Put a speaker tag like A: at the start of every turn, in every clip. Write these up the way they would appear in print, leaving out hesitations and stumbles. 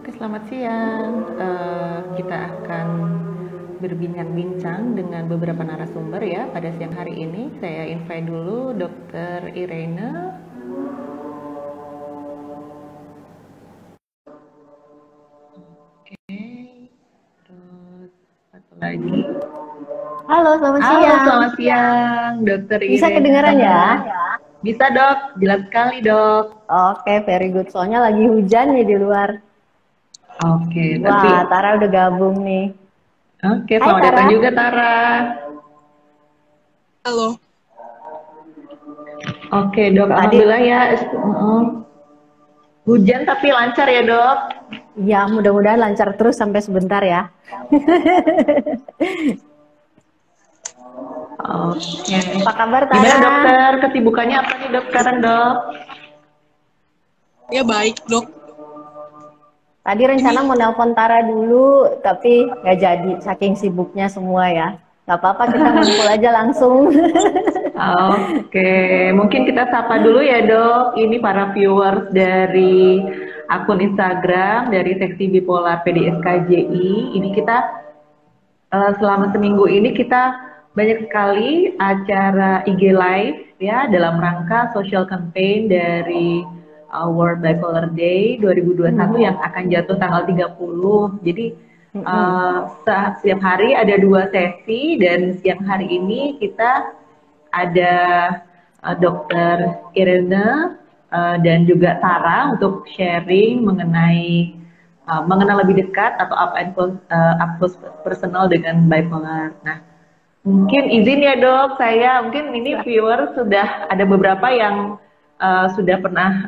A: Oke, selamat siang. Kita akan berbincang-bincang dengan beberapa narasumber ya pada siang hari ini. Saya invite dulu Dr. Irene. Oke, terus satu lagi.
B: Halo, selamat
A: Halo,
B: siang.
A: selamat siang, Dr.
B: Bisa
A: Irene.
B: kedengaran ya?
A: Bisa dok, jelas sekali dok.
B: Oke, very good. Soalnya lagi hujan nih di luar.
A: Oke, tapi
B: Wah, Tara udah gabung nih.
A: oke,
B: Hai
A: selamat
B: Tara.
A: datang juga Tara.
C: Halo.
A: Oke dok,
B: Tadi,
A: alhamdulillah ya. Hujan tapi lancar ya dok.
B: ya mudah-mudahan lancar terus sampai sebentar ya.
A: Oke.
B: Apa kabar
A: Gimana
B: Tara?
A: dokter? Kesibukannya apa nih dok sekarang dok?
C: Ya baik, Dok.
B: Tadi rencana mau nelpon Tara dulu, tapi nggak jadi, saking sibuknya semua ya. Nggak apa-apa, kita ngumpul aja langsung.
A: Oke, mungkin kita sapa dulu ya dok. Ini para viewers dari akun Instagram dari Seksi Bipolar PDSKJI. Ini kita selama seminggu ini kita banyak sekali acara IG Live ya dalam rangka social campaign dari World Bipolar Day 2021 yang akan jatuh tanggal 30. Jadi setiap hari ada 2 sesi dan siang hari ini kita ada Dr. Irene dan juga Tara untuk sharing mengenai mengenal lebih dekat atau up close personal dengan bipolar. Nah, mungkin izin ya dok, saya mungkin ini viewer sudah ada beberapa yang sudah pernah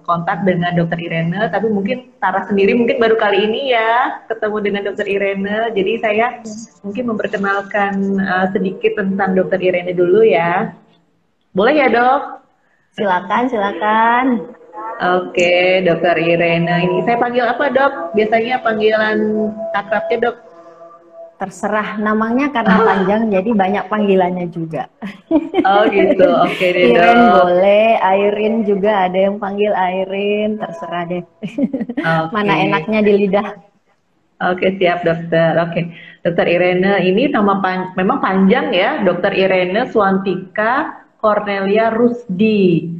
A: kontak dengan Dokter Irene, tapi mungkin Tara sendiri mungkin baru kali ini ya ketemu dengan Dokter Irene. Jadi saya mungkin memperkenalkan sedikit tentang Dokter Irene dulu ya. Boleh ya dok?
B: Silakan, silakan.
A: Oke, Dokter Irene. Ini saya panggil apa dok? Biasanya panggilan akrabnya dok?
B: Terserah namanya karena panjang, jadi banyak panggilannya juga.
A: Oh gitu, oke deh
B: Iren
A: dok.
B: boleh, Airin juga ada yang panggil Airin, terserah deh. Mana
A: Oke.
B: enaknya di lidah.
A: Oke, siap dokter. Oke, Dokter Irene ini nama memang panjang ya, Dokter Irene Swantika Cornelia Rusdi.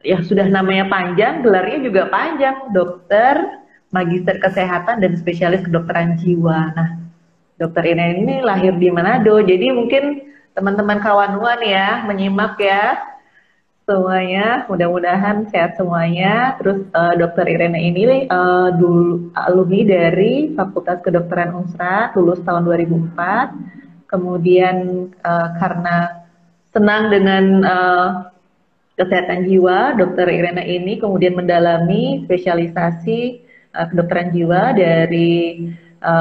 A: Ya sudah namanya panjang, gelarnya juga panjang, dokter, magister kesehatan dan spesialis kedokteran jiwa. Nah, Dokter Irene ini lahir di Manado, jadi mungkin teman-teman kawan-kawan ya menyimak ya semuanya, mudah-mudahan sehat semuanya. Terus Dokter Irene ini dulu alumni dari Fakultas Kedokteran Unsra, lulus tahun 2004. Kemudian karena senang dengan kesehatan jiwa, Dokter Irene ini kemudian mendalami spesialisasi kedokteran jiwa dari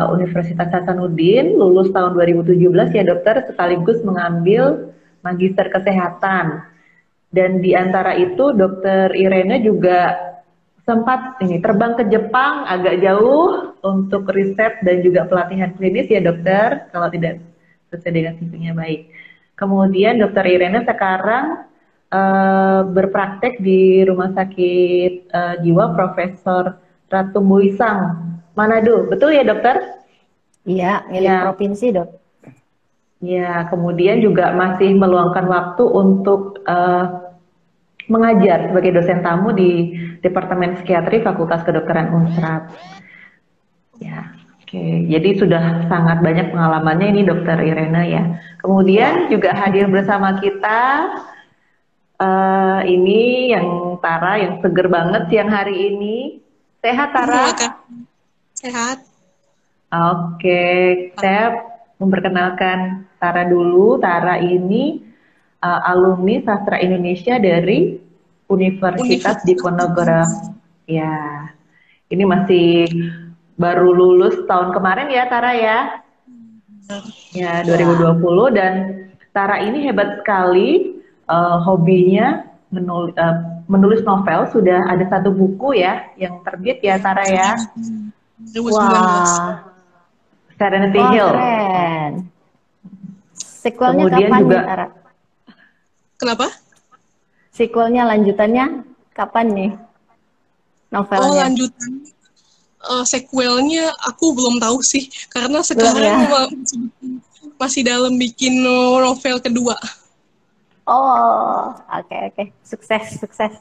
A: Universitas Hasanuddin, lulus tahun 2017 ya dokter, sekaligus mengambil magister kesehatan. Dan di antara itu Dokter Irene juga sempat ini terbang ke Jepang agak jauh untuk riset dan juga pelatihan klinis ya dokter, kalau tidak sesuai dengan CV-nya baik. Kemudian Dokter Irene sekarang berpraktek di Rumah Sakit Jiwa Profesor Ratu Buisang, Manado. Betul ya dokter?
B: Iya, milik
A: Ya.
B: provinsi dok.
A: Ya, kemudian juga masih meluangkan waktu untuk mengajar sebagai dosen tamu di Departemen Psikiatri Fakultas Kedokteran Unsra. Ya, oke. Jadi sudah sangat banyak pengalamannya ini Dokter Irene ya. Kemudian juga hadir bersama kita ini yang Tara yang seger banget siang hari ini. Sehat Tara?
C: Sehat.
A: Oke, saya memperkenalkan Tara dulu. Tara ini alumni Sastra Indonesia dari Universitas Diponegoro. Ya, ini masih baru lulus tahun kemarin ya Tara ya. Ya, 2020 dan Tara ini hebat sekali hobinya menulis novel, sudah ada 1 buku ya yang terbit ya Tara ya.
C: 2019.
B: Wah,
A: Serenity
B: wah
A: Hill.
B: keren. Sequelnya
A: Kemudian
B: kapan
A: juga
B: nih Tara?
C: Kenapa?
B: Sequelnya lanjutannya Kapan nih
C: Oh,
B: novelnya?
C: lanjutan sequelnya aku belum tahu sih, karena
B: Belum
C: sekarang
B: ya?
C: masih dalam bikin novel kedua.
B: Oh, oke oke. Sukses, sukses.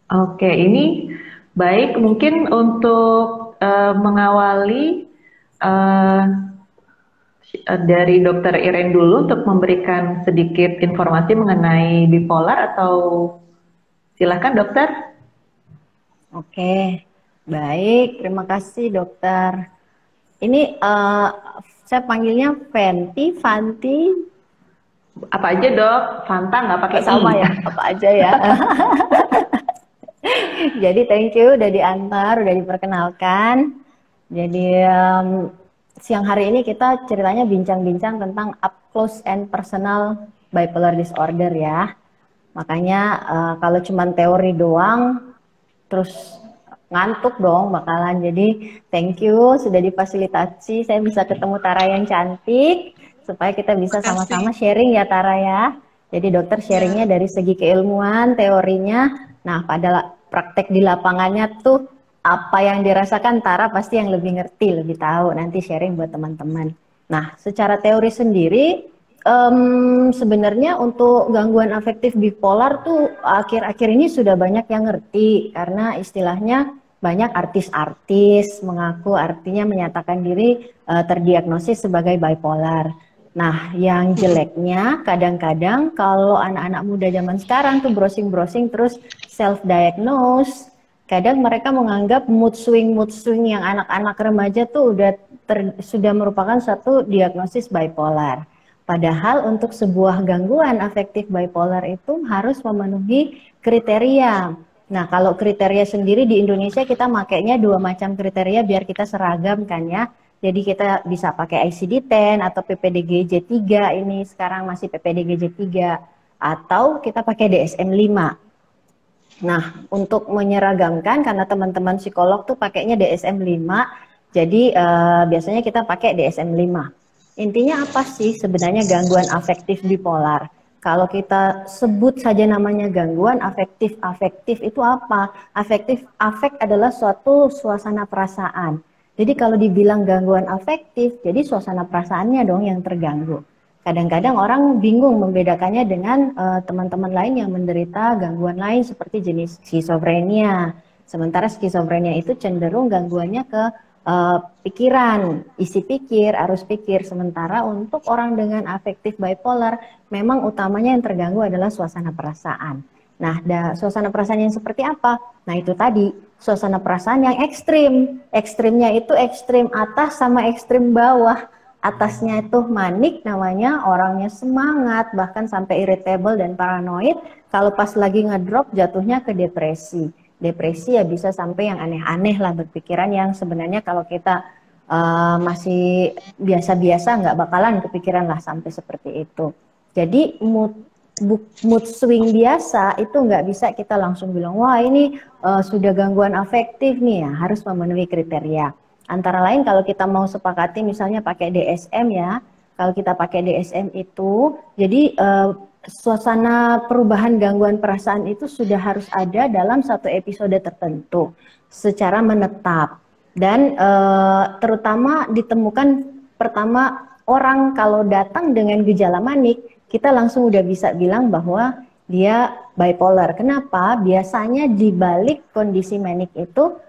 A: Oke, ini baik mungkin untuk mengawali eh, dari Dokter Iren dulu untuk memberikan sedikit informasi mengenai bipolar atau silakan dokter.
B: Oke, baik. Terima kasih dokter. Ini saya panggilnya Fenty, Fanti,
A: Apa aja dok? Fanta nggak pakai i.
B: sama ya, apa aja ya. Jadi thank you udah diantar, udah diperkenalkan. Jadi siang hari ini kita ceritanya bincang-bincang tentang up close and personal bipolar disorder ya. Makanya kalau cuma teori doang, terus ngantuk dong bakalan. Jadi thank you sudah difasilitasi. Saya bisa ketemu Tara yang cantik supaya kita bisa
C: Makasih.
B: sama-sama sharing ya Tara ya. Jadi dokter
C: Ya,
B: sharingnya dari segi keilmuan, teorinya. Nah pada praktek di lapangannya tuh apa yang dirasakan Tara pasti yang lebih ngerti, lebih tahu. Nanti sharing buat teman-teman. Nah secara teori sendiri sebenarnya untuk gangguan afektif bipolar tuh akhir-akhir ini sudah banyak yang ngerti karena istilahnya banyak artis-artis mengaku artinya menyatakan diri terdiagnosis sebagai bipolar. Nah, yang jeleknya kadang-kadang kalau anak-anak muda zaman sekarang tuh browsing-browsing terus self-diagnose, kadang mereka menganggap mood swing yang anak-anak remaja tuh sudah merupakan satu diagnosis bipolar. Padahal untuk sebuah gangguan afektif bipolar itu harus memenuhi kriteria. Nah, kalau kriteria sendiri di Indonesia kita makainya dua macam kriteria biar kita seragam kan ya. Jadi kita bisa pakai ICD-10 atau PPDG-J3, ini sekarang masih PPDG-J3, atau kita pakai DSM-5. Nah, untuk menyeragamkan karena teman-teman psikolog tuh pakainya DSM-5, jadi biasanya kita pakai DSM-5. Intinya apa sih sebenarnya gangguan afektif bipolar? Kalau kita sebut saja namanya gangguan afektif itu apa? Afek adalah suatu suasana perasaan. Jadi kalau dibilang gangguan afektif, jadi suasana perasaannya dong yang terganggu. Kadang-kadang orang bingung membedakannya dengan teman-teman lain yang menderita gangguan lain seperti jenis skizofrenia. Sementara skizofrenia itu cenderung gangguannya ke pikiran, isi pikir, arus pikir. Sementara untuk orang dengan afektif bipolar, memang utamanya yang terganggu adalah suasana perasaan. Nah, suasana perasaan yang seperti apa? Nah, itu tadi, suasana perasaan yang ekstrim. Ekstrimnya itu ekstrim atas sama ekstrim bawah. Atasnya itu manik namanya, orangnya semangat, bahkan sampai irritable dan paranoid. Kalau pas lagi ngedrop jatuhnya ke depresi. Depresi ya bisa sampai yang aneh-aneh lah, berpikiran yang sebenarnya kalau kita masih biasa-biasa nggak bakalan kepikiran lah sampai seperti itu. Jadi mood swing biasa itu nggak bisa kita langsung bilang, wah ini sudah gangguan afektif nih ya, harus memenuhi kriteria. Antara lain kalau kita mau sepakati misalnya pakai DSM ya, kalau kita pakai DSM itu, jadi suasana perubahan gangguan perasaan itu sudah harus ada dalam satu episode tertentu secara menetap. Dan terutama ditemukan pertama orang kalau datang dengan gejala manik, kita langsung udah bisa bilang bahwa dia bipolar. Kenapa? Biasanya di balik kondisi manik itu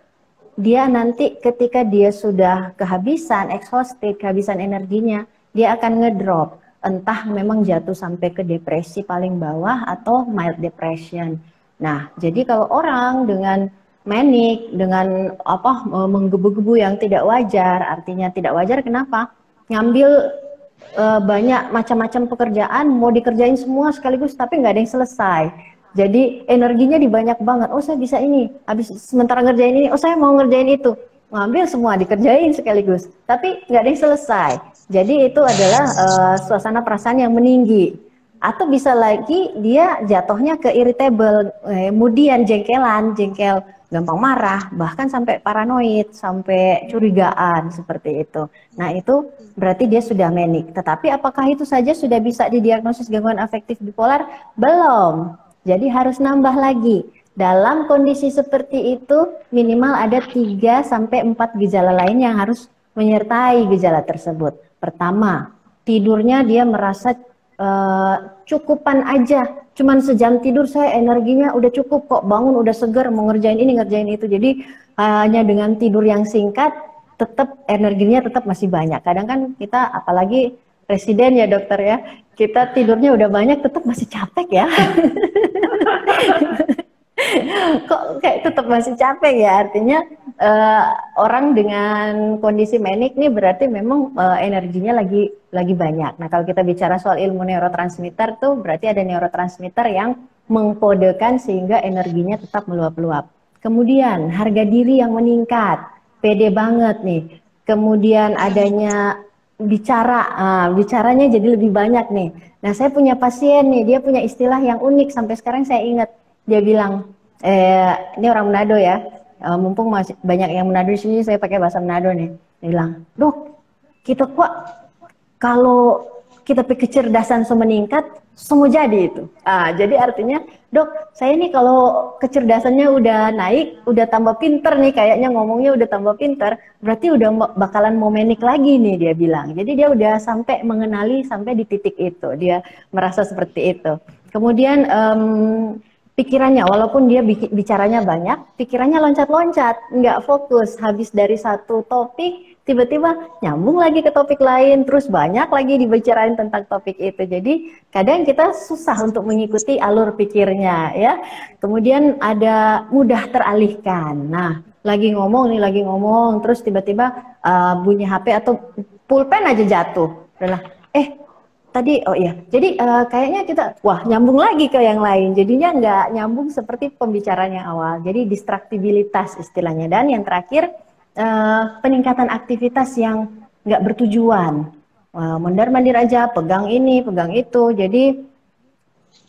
B: dia nanti ketika dia sudah kehabisan, exhausted, kehabisan energinya, dia akan ngedrop. Entah memang jatuh sampai ke depresi paling bawah atau mild depression. Nah, jadi kalau orang dengan manic, dengan apa menggebu-gebu yang tidak wajar, artinya tidak wajar kenapa? Ngambil banyak macam-macam pekerjaan, mau dikerjain semua sekaligus tapi nggak ada yang selesai. Jadi energinya dibanyak banget. Oh saya bisa ini. Habis sementara ngerjain ini, oh saya mau ngerjain itu. Ngambil semua dikerjain sekaligus. Tapi nggak ada yang selesai. Jadi itu adalah suasana perasaan yang meninggi. Atau bisa lagi dia jatuhnya ke irritable, kemudian jengkel, gampang marah, bahkan sampai paranoid, sampai curigaan seperti itu. Nah itu berarti dia sudah manic. Tetapi apakah itu saja sudah bisa didiagnosis gangguan afektif bipolar? Belum. Jadi harus nambah lagi. Dalam kondisi seperti itu minimal ada 3 sampai 4 gejala lain yang harus menyertai gejala tersebut. Pertama, tidurnya dia merasa cukupan aja, cuman sejam tidur saya energinya udah cukup kok, bangun udah seger mau ngerjain ini ngerjain itu. Jadi hanya dengan tidur yang singkat tetap energinya tetap masih banyak. Kadang kan kita apalagi presiden ya dokter ya, kita tidurnya udah banyak tetap masih capek ya. Kok kayak tetap masih capek ya, artinya orang dengan kondisi manik nih berarti memang energinya lagi banyak. Nah kalau kita bicara soal ilmu neurotransmitter tuh berarti ada neurotransmitter yang mengkodekan sehingga energinya tetap meluap-luap. Kemudian harga diri yang meningkat, pede banget nih. Kemudian adanya bicaranya jadi lebih banyak nih. Nah saya punya pasien nih, dia punya istilah yang unik sampai sekarang saya ingat. Dia bilang, ini orang Manado ya, mumpung masih banyak yang Manado di sini, saya pakai bahasa Manado nih. Dia bilang, dok, kita kok kalau kita kecerdasan meningkat, semua jadi itu. Jadi artinya, dok, saya nih kalau kecerdasannya udah naik, udah tambah pinter nih, kayaknya ngomongnya udah tambah pinter, berarti udah bakalan mau menik lagi nih, dia bilang. Jadi dia udah sampai mengenali sampai di titik itu, dia merasa seperti itu. Kemudian pikirannya, walaupun dia bicaranya banyak, pikirannya loncat-loncat, nggak fokus. Habis dari satu topik, tiba-tiba nyambung lagi ke topik lain, terus banyak lagi dibicarain tentang topik itu. Jadi kadang kita susah untuk mengikuti alur pikirnya, ya. Kemudian ada mudah teralihkan. Nah, lagi ngomong, terus tiba-tiba bunyi HP atau pulpen aja jatuh. Adalah, tadi jadi kayaknya kita nyambung lagi ke yang lain, jadinya nggak nyambung seperti pembicaraan yang awal, jadi distraktibilitas istilahnya. Dan yang terakhir peningkatan aktivitas yang nggak bertujuan, mondar-mandir aja, pegang ini pegang itu. Jadi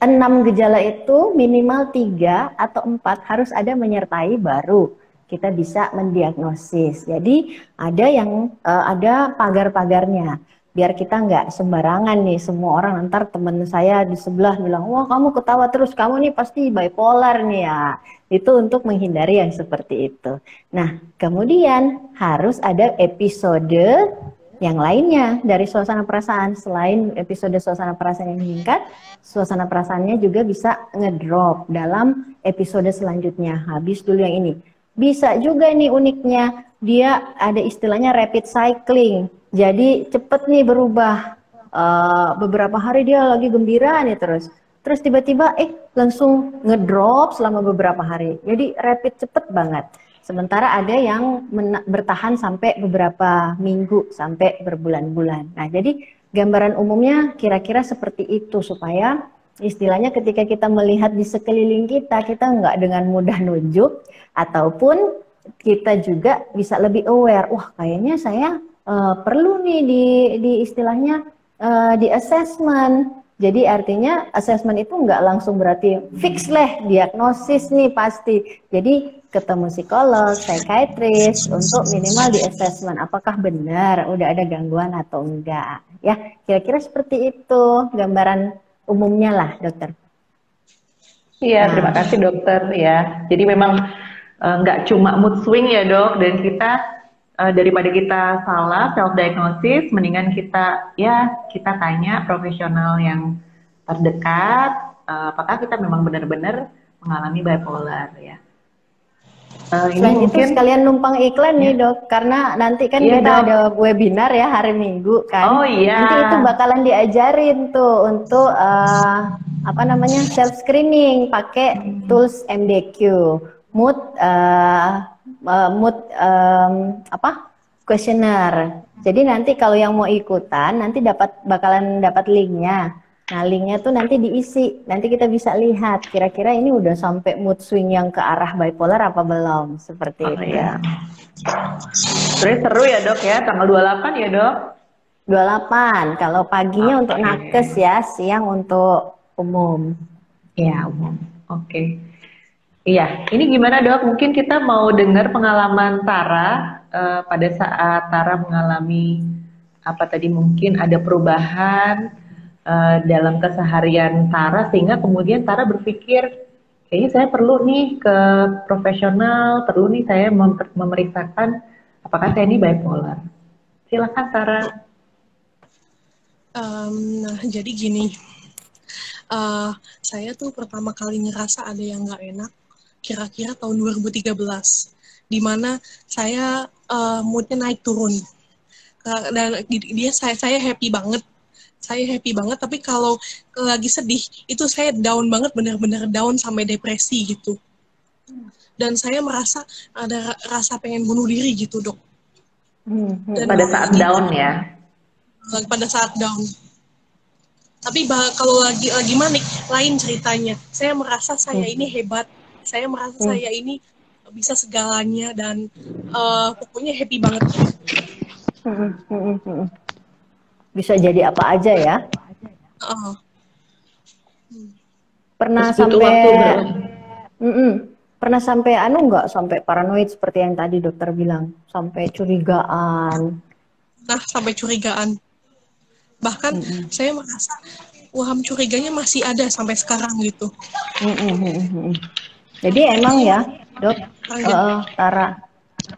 B: 6 gejala itu minimal 3 atau 4 harus ada menyertai baru kita bisa mendiagnosis. Jadi ada pagar-pagarnya. Biar kita nggak sembarangan nih, semua orang ntar temen saya di sebelah bilang, wah kamu ketawa terus, kamu nih pasti bipolar nih ya. Itu untuk menghindari yang seperti itu. Nah, kemudian harus ada episode yang lainnya dari suasana perasaan. Selain episode suasana perasaan yang meningkat, suasana perasaannya juga bisa ngedrop dalam episode selanjutnya. Habis dulu yang ini. Bisa juga nih uniknya, dia ada istilahnya rapid cycling. Jadi cepet nih berubah, beberapa hari dia lagi gembira nih terus tiba-tiba langsung ngedrop selama beberapa hari. Jadi rapid cepet banget. Sementara ada yang bertahan sampai beberapa minggu sampai berbulan-bulan. Nah jadi gambaran umumnya kira-kira seperti itu supaya istilahnya ketika kita melihat di sekeliling kita nggak dengan mudah nunjuk, ataupun kita juga bisa lebih aware. Wah kayaknya saya perlu nih di istilahnya di assessment. Jadi artinya assessment itu nggak langsung berarti fix lah diagnosis nih pasti. Jadi ketemu psikolog, psikiatris untuk minimal di assessment apakah benar udah ada gangguan atau enggak. Ya kira-kira seperti itu gambaran umumnya lah dokter.
A: Iya, terima kasih dokter ya. Jadi memang nggak cuma mood swing ya dok, dan kita daripada kita salah self diagnosis, mendingan kita tanya profesional yang terdekat, apakah kita memang benar-benar mengalami bipolar ya.
B: Selain itu sekalian numpang iklan nih dok, karena nanti kan kita dok, ada webinar ya hari Minggu kan.
A: Oh iya.
B: Nanti itu bakalan diajarin tuh untuk self screening pakai tools MDQ, mood questionnaire. Jadi nanti kalau yang mau ikutan nanti bakalan dapat linknya. Nah linknya tuh nanti diisi, nanti kita bisa lihat kira-kira ini udah sampai mood swing yang ke arah bipolar apa belum, seperti itu.
A: Iya. Terus seru ya dok ya, tanggal 28 ya dok? 28,
B: kalau paginya untuk nakes ya, siang untuk umum.
A: Ya umum, oke. Iya, ini gimana dok? Mungkin kita mau dengar pengalaman Tara pada saat Tara mengalami mungkin ada perubahan dalam keseharian Tara sehingga kemudian Tara berpikir kayaknya saya perlu nih ke profesional, perlu nih saya memeriksakan apakah saya ini bipolar. Silakan Tara.
C: Nah, jadi gini, saya tuh pertama kali ngerasa ada yang nggak enak kira-kira tahun 2013, di mana saya moodnya naik turun. Dan saya happy banget. Saya happy banget, tapi kalau lagi sedih, itu saya down banget, bener-bener down sampai depresi gitu. Dan saya merasa ada rasa pengen bunuh diri gitu, Dok. Dan
A: pada saat down ya?
C: Pada saat down. Tapi kalau lagi manik, lain ceritanya. Saya merasa saya ini hebat. Saya merasa saya ini bisa segalanya, dan pokoknya happy banget.
B: Bisa jadi apa aja ya? Pernah pernah sampai nggak sampai paranoid seperti yang tadi dokter bilang, sampai curigaan?
C: Nah, sampai curigaan. Bahkan saya merasa waham curiganya masih ada sampai sekarang gitu.
B: Jadi emang ya, Dok, Tara,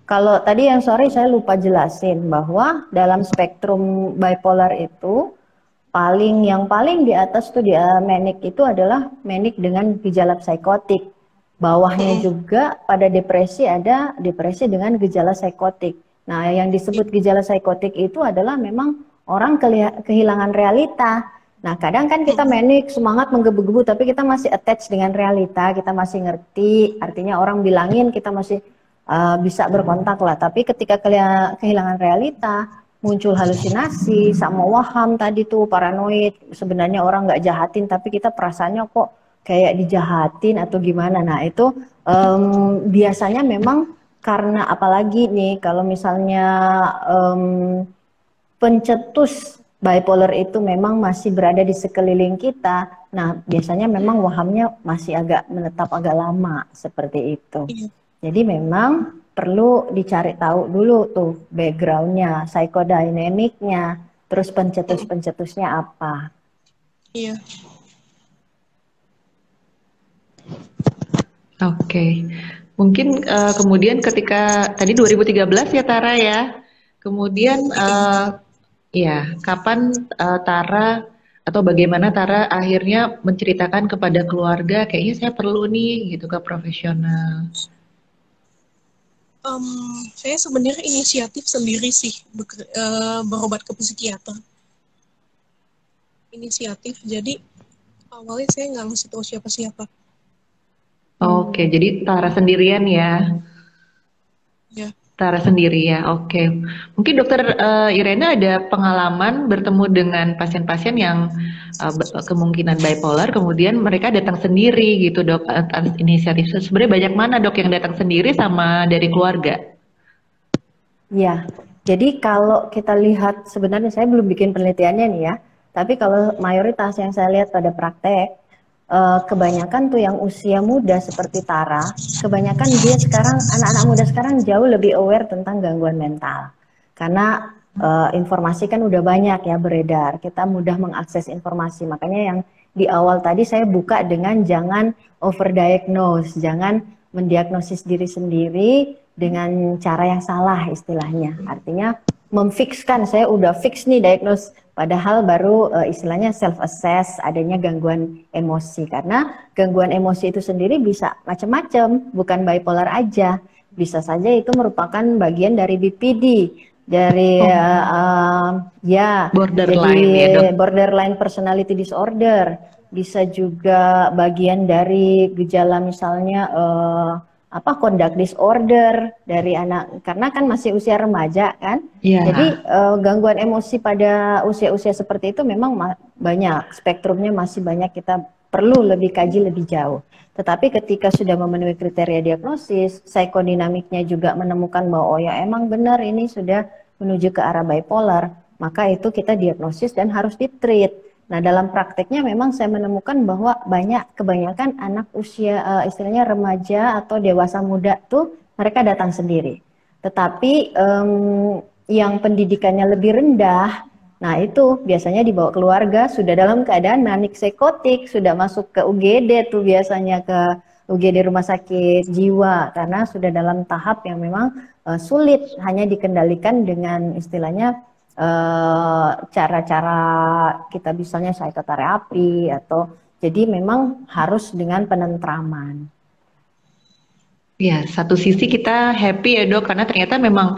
B: kalau tadi yang saya lupa jelasin bahwa dalam spektrum bipolar itu yang paling di atas tuh dia manic itu adalah manic dengan gejala psikotik. Bawahnya juga pada depresi ada depresi dengan gejala psikotik. Nah, yang disebut gejala psikotik itu adalah memang orang kehilangan realita. Nah, kadang kan kita manic, semangat menggebu-gebu, tapi kita masih attach dengan realita, kita masih ngerti, artinya orang bilangin kita masih bisa berkontak lah. Tapi ketika kehilangan realita, muncul halusinasi, sama waham tadi tuh, paranoid, sebenarnya orang nggak jahatin, tapi kita perasaannya kok kayak dijahatin atau gimana. Nah, itu biasanya memang karena apalagi nih, kalau misalnya pencetus bipolar itu memang masih berada di sekeliling kita. Nah, biasanya memang wahamnya masih agak menetap agak lama seperti itu. Jadi memang perlu dicari tahu dulu tuh backgroundnya, psikodinamiknya, terus pencetus-pencetusnya apa.
C: Iya.
A: Oke. Mungkin kemudian ketika tadi 2013 ya Tara ya. Kemudian ya, kapan Tara atau bagaimana Tara akhirnya menceritakan kepada keluarga, kayaknya saya perlu nih gitu ke profesional?
C: Saya sebenarnya inisiatif sendiri sih berobat ke psikiater. Inisiatif, jadi awalnya saya nggak ngasih tahu siapa-siapa.
A: Oke, jadi Tara sendirian ya?
C: Ya.
A: Tara sendiri ya, oke. Mungkin dokter Irena ada pengalaman bertemu dengan pasien-pasien yang kemungkinan bipolar, kemudian mereka datang sendiri gitu dok, atas inisiatif. Sebenarnya banyak mana dok yang datang sendiri sama dari keluarga?
B: Ya, jadi kalau kita lihat, sebenarnya saya belum bikin penelitiannya nih ya, tapi kalau mayoritas yang saya lihat pada praktek, kebanyakan tuh yang usia muda seperti Tara, kebanyakan dia sekarang, anak-anak muda sekarang jauh lebih aware tentang gangguan mental. Karena informasi kan udah banyak ya beredar, kita mudah mengakses informasi. Makanya yang di awal tadi saya buka dengan jangan overdiagnose, jangan mendiagnosis diri sendiri dengan cara yang salah istilahnya. Artinya memfikskan, saya udah fix nih diagnose, padahal baru istilahnya self-assess adanya gangguan emosi. Karena gangguan emosi itu sendiri bisa macam-macam, bukan bipolar aja. Bisa saja itu merupakan bagian dari BPD, dari borderline personality disorder. Bisa juga bagian dari gejala misalnya conduct disorder dari anak, karena kan masih usia remaja kan. Jadi gangguan emosi pada usia-usia seperti itu memang banyak, spektrumnya masih banyak, kita perlu lebih kaji lebih jauh. Tetapi ketika sudah memenuhi kriteria diagnosis, psikodinamiknya juga menemukan bahwa oh ya emang benar ini sudah menuju ke arah bipolar, maka itu kita diagnosis dan harus ditreat. Nah, dalam prakteknya memang saya menemukan bahwa kebanyakan anak usia istilahnya remaja atau dewasa muda tuh mereka datang sendiri. Tetapi yang pendidikannya lebih rendah Nah, itu biasanya dibawa keluarga sudah dalam keadaan manik psikotik, sudah masuk ke UGD tuh biasanya ke UGD rumah sakit jiwa karena sudah dalam tahap yang memang sulit hanya dikendalikan dengan istilahnya cara-cara kita misalnya psikoterapi atau jadi memang harus dengan penentraman.
A: Ya, satu sisi kita happy ya dok, karena ternyata memang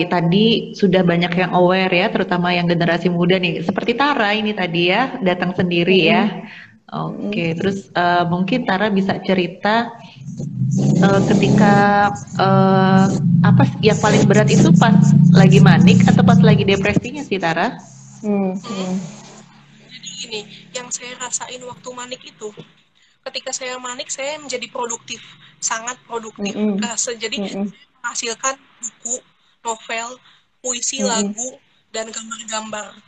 A: tadi sudah banyak yang aware ya, terutama yang generasi muda nih. Seperti Tara ini tadi ya, datang sendiri ya. Oke, terus mungkin Tara bisa cerita ketika apa yang paling berat itu pas lagi manik atau pas lagi depresinya sih Tara?
C: Jadi gini, yang saya rasain waktu manik itu, ketika saya manik saya menjadi produktif, sangat produktif. Jadi menghasilkan buku, novel, puisi, lagu, dan gambar-gambar.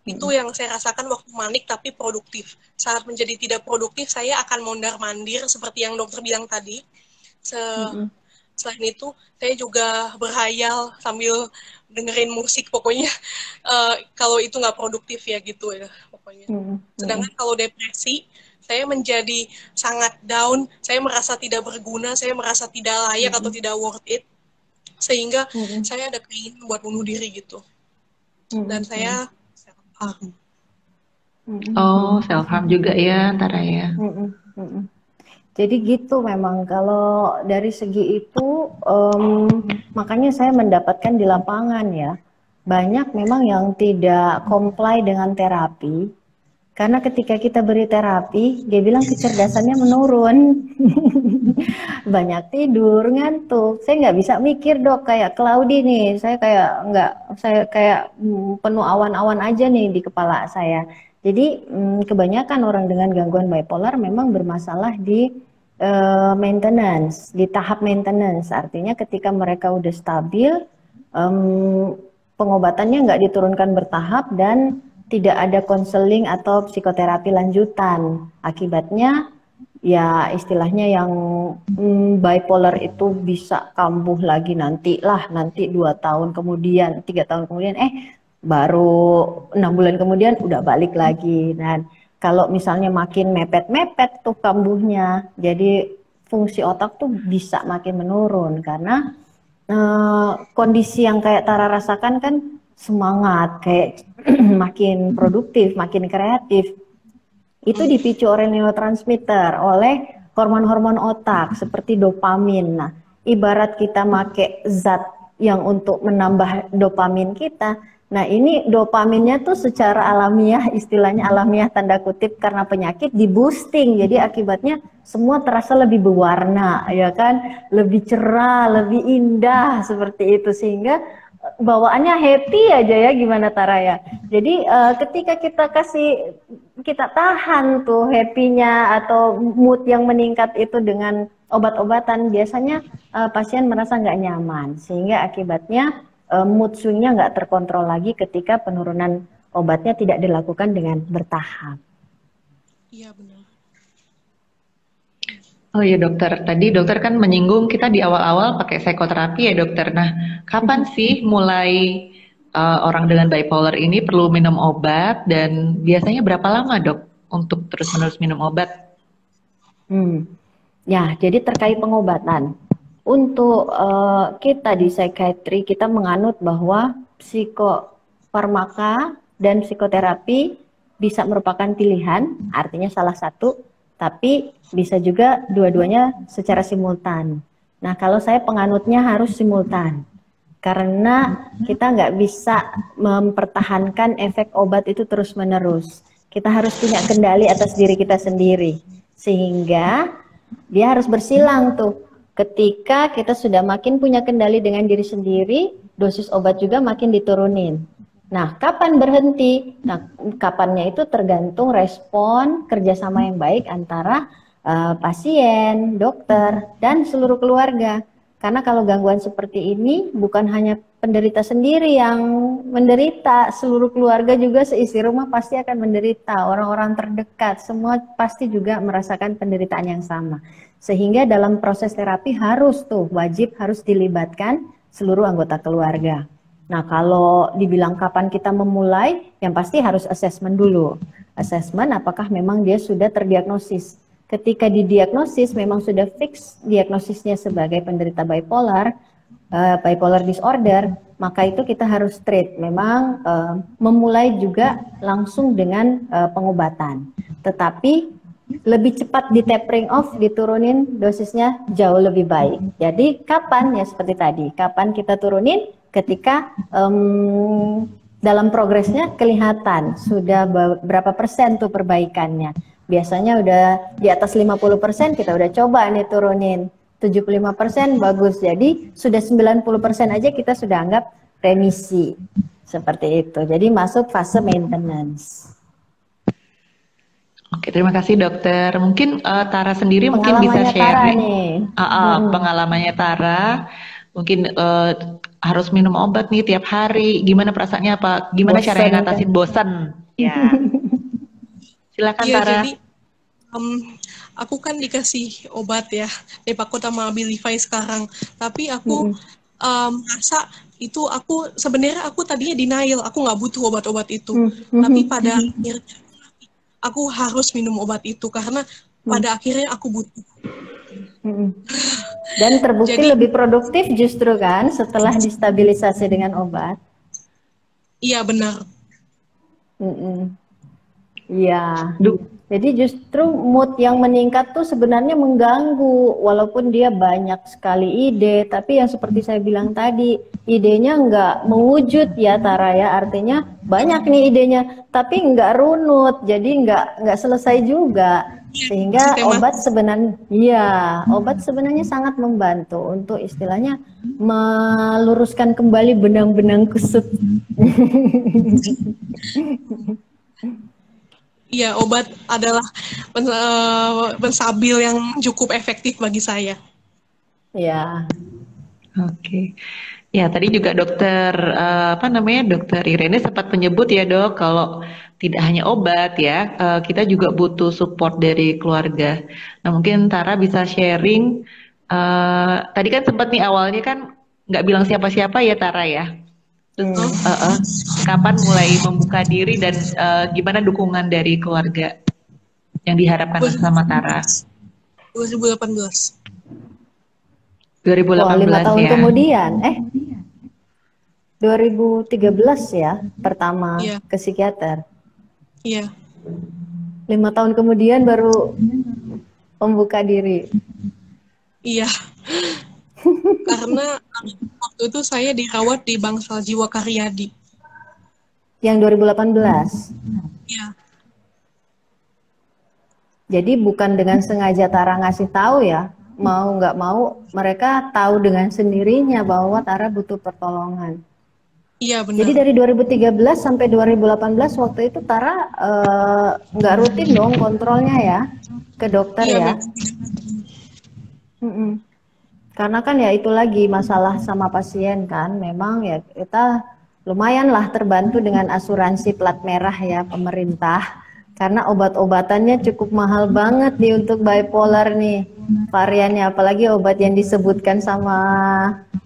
C: Itu yang saya rasakan waktu manik tapi produktif. Saat menjadi tidak produktif, saya akan mondar-mandir seperti yang dokter bilang tadi. Selain itu, saya juga berhayal sambil dengerin musik pokoknya. Kalau itu nggak produktif ya gitu ya pokoknya. Sedangkan kalau depresi, saya menjadi sangat down, saya merasa tidak berguna, saya merasa tidak layak atau tidak worth it, sehingga saya ada keinginan buat bunuh diri gitu. Dan saya self-harm.
A: Oh, self-harm juga ya, Tara ya.
B: Jadi gitu memang kalau dari segi itu makanya saya mendapatkan di lapangan ya, banyak memang yang tidak comply dengan terapi. Karena ketika kita beri terapi, dia bilang kecerdasannya menurun. Banyak tidur, ngantuk. Saya nggak bisa mikir dok, kayak cloudy nih. Saya kayak penuh awan-awan aja nih di kepala saya. Jadi kebanyakan orang dengan gangguan bipolar memang bermasalah di maintenance, di tahap maintenance. Artinya ketika mereka udah stabil, pengobatannya nggak diturunkan bertahap dan tidak ada konseling atau psikoterapi lanjutan. Akibatnya ya istilahnya yang bipolar itu bisa kambuh lagi nanti 2 tahun kemudian, 3 tahun kemudian baru 6 bulan kemudian udah balik lagi. Dan kalau misalnya makin mepet-mepet tuh kambuhnya, jadi fungsi otak tuh bisa makin menurun karena kondisi yang kayak Tara rasakan kan semangat, kayak makin produktif, makin kreatif. Itu dipicu oleh neurotransmitter, oleh hormon-hormon otak seperti dopamin. Nah, ibarat kita make zat yang untuk menambah dopamin kita. Nah, ini dopaminnya tuh secara alamiah, istilahnya alamiah tanda kutip karena penyakit di boosting. Jadi akibatnya semua terasa lebih berwarna, ya kan? Lebih cerah, lebih indah seperti itu sehingga bawaannya happy aja ya, gimana Tara ya. Jadi ketika kita tahan tuh happy-nya atau mood yang meningkat itu dengan obat-obatan, biasanya pasien merasa nggak nyaman sehingga akibatnya mood swing-nya nggak terkontrol lagi ketika penurunan obatnya tidak dilakukan dengan bertahap.
C: Iya benar.
A: Oh iya dokter, tadi dokter kan menyinggung kita di awal-awal pakai psikoterapi ya dokter. Nah, kapan sih mulai orang dengan bipolar ini perlu minum obat dan biasanya berapa lama dok untuk terus-menerus minum obat?
B: Ya, jadi terkait pengobatan. Untuk kita di psikiatri, kita menganut bahwa psikofarmaka dan psikoterapi bisa merupakan pilihan, artinya salah satu, tapi bisa juga dua-duanya secara simultan. Nah, kalau saya penganutnya harus simultan, karena kita nggak bisa mempertahankan efek obat itu terus-menerus. Kita harus punya kendali atas diri kita sendiri, sehingga dia harus bersilang tuh. Ketika kita sudah makin punya kendali dengan diri sendiri, dosis obat juga makin diturunin. Nah, kapan berhenti? Nah, kapannya itu tergantung respon kerjasama yang baik antara pasien, dokter, dan seluruh keluarga. Karena kalau gangguan seperti ini bukan hanya penderita sendiri yang menderita, seluruh keluarga juga seisi rumah pasti akan menderita. Orang-orang terdekat semua pasti juga merasakan penderitaan yang sama. Sehingga dalam proses terapi harus wajib harus dilibatkan seluruh anggota keluarga. Nah, kalau dibilang kapan kita memulai, yang pasti harus assessment dulu. Assessment apakah memang dia sudah terdiagnosis. Ketika didiagnosis memang sudah fix diagnosisnya sebagai penderita bipolar, bipolar disorder, maka itu kita harus treat. Memang memulai juga langsung dengan pengobatan. Tetapi lebih cepat di tapering off, diturunin dosisnya jauh lebih baik. Jadi kapan ya seperti tadi, kapan kita turunin? Ketika dalam progresnya kelihatan sudah berapa persen tuh perbaikannya. Biasanya udah di atas 50% kita udah coba nih turunin. 75% bagus. Jadi sudah 90% aja kita sudah anggap remisi. Seperti itu. Jadi masuk fase maintenance.
A: Oke, terima kasih dokter. Mungkin Tara sendiri mungkin bisa sharing pengalamannya Tara. Mungkin harus minum obat nih tiap hari. Gimana perasaannya, apa? Gimana caranya ngatasin bosan? Ya. Silakan Tara.
C: Jadi, aku kan dikasih obat ya, Depakote sama Abilify sekarang. Tapi aku merasa itu sebenarnya aku tadinya denial, aku nggak butuh obat-obat itu. Tapi pada akhirnya aku harus minum obat itu karena pada akhirnya aku butuh.
B: Dan terbukti jadi, lebih produktif justru kan setelah distabilisasi dengan obat.
C: Iya benar.
B: Iya. Jadi justru mood yang meningkat tuh sebenarnya mengganggu, walaupun dia banyak sekali ide, tapi yang seperti saya bilang tadi, idenya nggak mewujud ya Tara ya, artinya banyak nih idenya, tapi nggak runut, jadi nggak selesai juga, sehingga obat sebenarnya sangat membantu untuk istilahnya meluruskan kembali benang-benang kusut.
C: Iya, obat adalah penstabil yang cukup efektif bagi saya.
B: Ya.
A: Oke. Ya, tadi juga dokter dokter Irene sempat menyebut ya dok, kalau tidak hanya obat ya, kita juga butuh support dari keluarga. Nah mungkin Tara bisa sharing. Tadi kan sempat nih awalnya kan nggak bilang siapa-siapa ya Tara ya. Terus kapan mulai membuka diri dan gimana dukungan dari keluarga yang diharapkan sama Tara?
C: 2018.
A: 2018
B: 5 tahun
A: ya.
B: kemudian, 2013 ya pertama ke psikiater.
C: Iya.
B: 5 tahun kemudian baru membuka diri.
C: Iya. Karena waktu itu saya dirawat di Bangsal Jiwa Karyadi.
B: Yang 2018?
C: Iya.
B: Jadi bukan dengan sengaja Tara ngasih tahu ya, mau nggak mau mereka tahu dengan sendirinya bahwa Tara butuh pertolongan.
C: Iya benar.
B: Jadi dari 2013 sampai 2018 waktu itu Tara nggak rutin dong kontrolnya ya ke dokter ya. Karena kan ya itu lagi masalah sama pasien kan, memang ya kita lumayan lah terbantu dengan asuransi plat merah ya pemerintah, karena obat-obatannya cukup mahal banget nih untuk bipolar nih variannya, apalagi obat yang disebutkan sama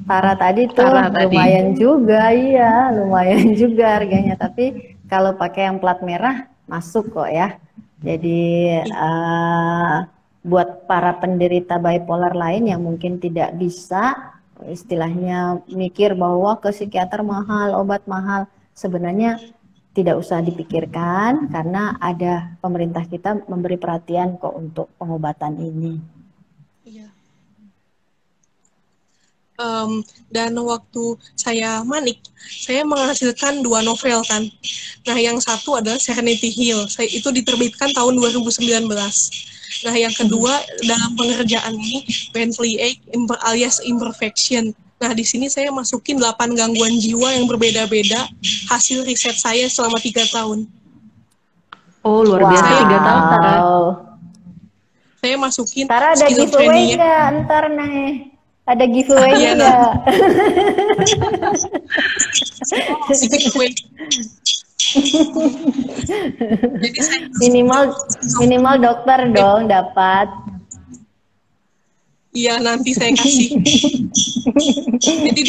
B: Tara tadi tuh lumayan juga, iya lumayan juga harganya, tapi kalau pakai yang plat merah masuk kok ya. Jadi buat para penderita bipolar lain yang mungkin tidak bisa istilahnya mikir bahwa ke psikiater mahal, obat mahal, sebenarnya tidak usah dipikirkan karena ada pemerintah kita memberi perhatian kok untuk pengobatan ini.
C: Iya. Dan waktu saya manik, saya menghasilkan 2 novel kan. Nah yang satu adalah Serenity Hill, itu diterbitkan tahun 2019. Nah, yang kedua dalam pengerjaan ini Bentley Ache alias Imperfection. Nah, di sini saya masukin 8 gangguan jiwa yang berbeda-beda hasil riset saya selama 3 tahun.
A: Oh, luar biasa 3 tahun, Tara.
C: Saya masukin
B: Tara ada giveaway nggak ntar nih? Ada giveaway nggak?
C: Giveaway.
B: Jadi minimal dokter dong dapat.
C: Iya nanti saya kasih. Jadi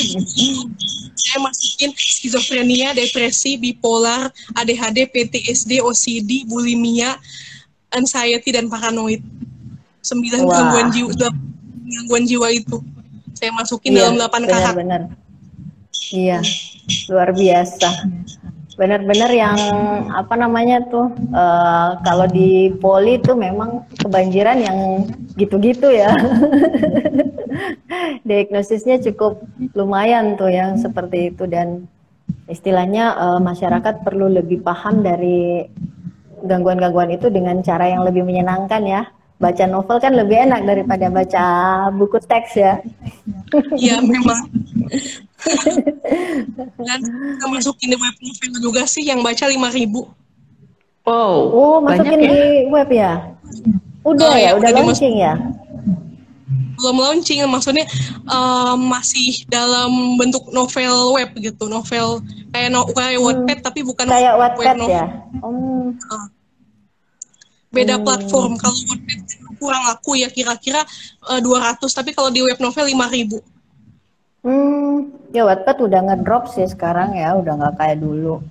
C: saya masukin skizofrenia, depresi, bipolar, ADHD, PTSD, OCD, bulimia, anxiety, dan paranoid. 9 gangguan jiwa itu saya masukin dalam 8 kakak.
B: Benar-benar. Iya, luar biasa. Benar-benar yang apa namanya tuh, kalau di poli tuh memang kebanjiran yang gitu-gitu ya. Diagnosisnya cukup lumayan tuh yang seperti itu, dan istilahnya masyarakat perlu lebih paham dari gangguan-gangguan itu dengan cara yang lebih menyenangkan ya. Baca novel kan lebih enak daripada baca buku teks ya.
C: Iya memang. Dan kita masukin di web novel juga sih yang baca 5.000.
B: Oh, masukin di web ya? Udah ya, udah launching ya?
C: Belum launching, maksudnya masih dalam bentuk novel web gitu, novel kayak Wattpad tapi bukan
B: kayak Wattpad ya?
C: Beda platform. Kalau Wattpad kurang laku ya, kira-kira 200, tapi kalau di web novel 5.000.
B: Ya Wattpad udah ngedrop sih sekarang ya, udah nggak kayak dulu.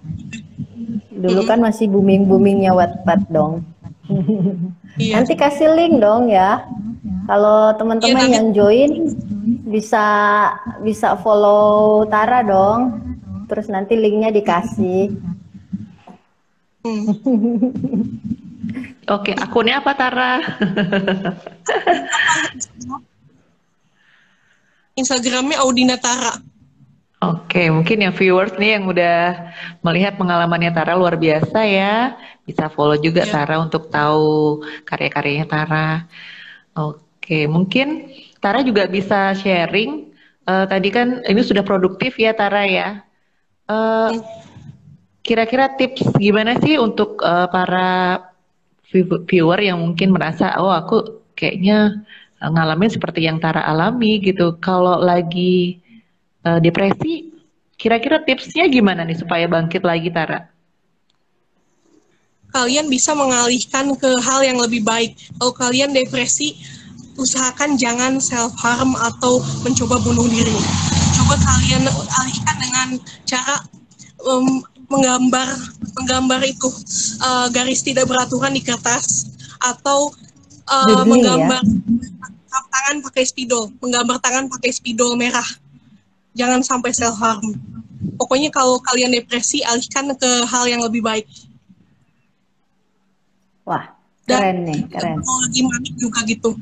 B: Dulu kan masih booming-boomingnya Wattpad dong. Iya. Nanti kasih link dong ya. Kalau teman-teman yang join bisa follow Tara dong. Terus nanti linknya dikasih.
A: Oke, akunnya apa Tara?
C: Instagramnya Audina Tara.
A: Oke, mungkin yang viewers nih yang udah melihat pengalamannya Tara luar biasa ya, bisa follow juga Tara untuk tahu karya-karyanya Tara. Oke, mungkin Tara juga bisa sharing. Tadi kan ini sudah produktif ya Tara ya. Kira-kira tips gimana sih untuk para viewer yang mungkin merasa, oh aku kayaknya ngalamin seperti yang Tara alami gitu. Kalau lagi depresi, kira-kira tipsnya gimana nih supaya bangkit lagi Tara?
C: Kalian bisa mengalihkan ke hal yang lebih baik. Kalau kalian depresi, usahakan jangan self-harm atau mencoba bunuh diri. Coba kalian alihkan dengan cara menggambar itu garis tidak beraturan di kertas, atau menggambar tangan pakai spidol, menggambar tangan pakai spidol merah. Jangan sampai self-harm. Pokoknya kalau kalian depresi, alihkan ke hal yang lebih baik.
B: Wah, keren nih, keren.
C: Kalau lagi manik juga gitu.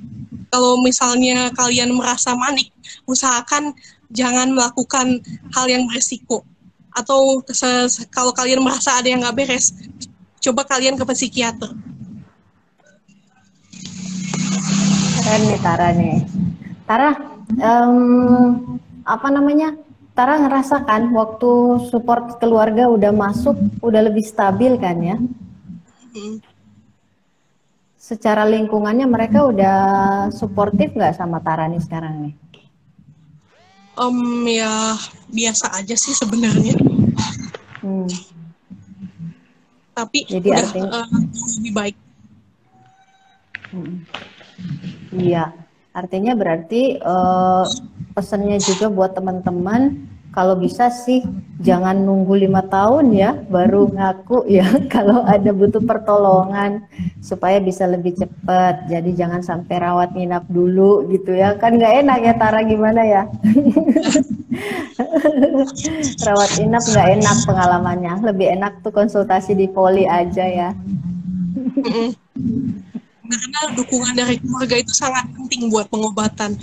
C: Kalau misalnya kalian merasa manik, usahakan jangan melakukan hal yang beresiko. Atau kalau kalian merasa ada yang nggak beres, coba kalian ke psikiater.
B: Keren nih Tara nih. Tara, apa namanya? Tara ngerasakan waktu support keluarga udah masuk, udah lebih stabil kan ya? Secara lingkungannya mereka udah suportif nggak sama Tara nih sekarang nih?
C: Ya biasa aja sih sebenarnya. Tapi
B: jadi
C: udah
B: artinya
C: lebih baik.
B: Iya, artinya berarti pesannya juga buat teman-teman, kalau bisa sih jangan nunggu 5 tahun ya baru ngaku ya kalau ada butuh pertolongan, supaya bisa lebih cepat. Jadi jangan sampai rawat inap dulu gitu ya, kan nggak enak ya Tara, gimana ya? Rawat inap nggak enak pengalamannya, lebih enak tuh konsultasi di poli aja ya.
C: Karena dukungan dari keluarga itu sangat penting buat pengobatan.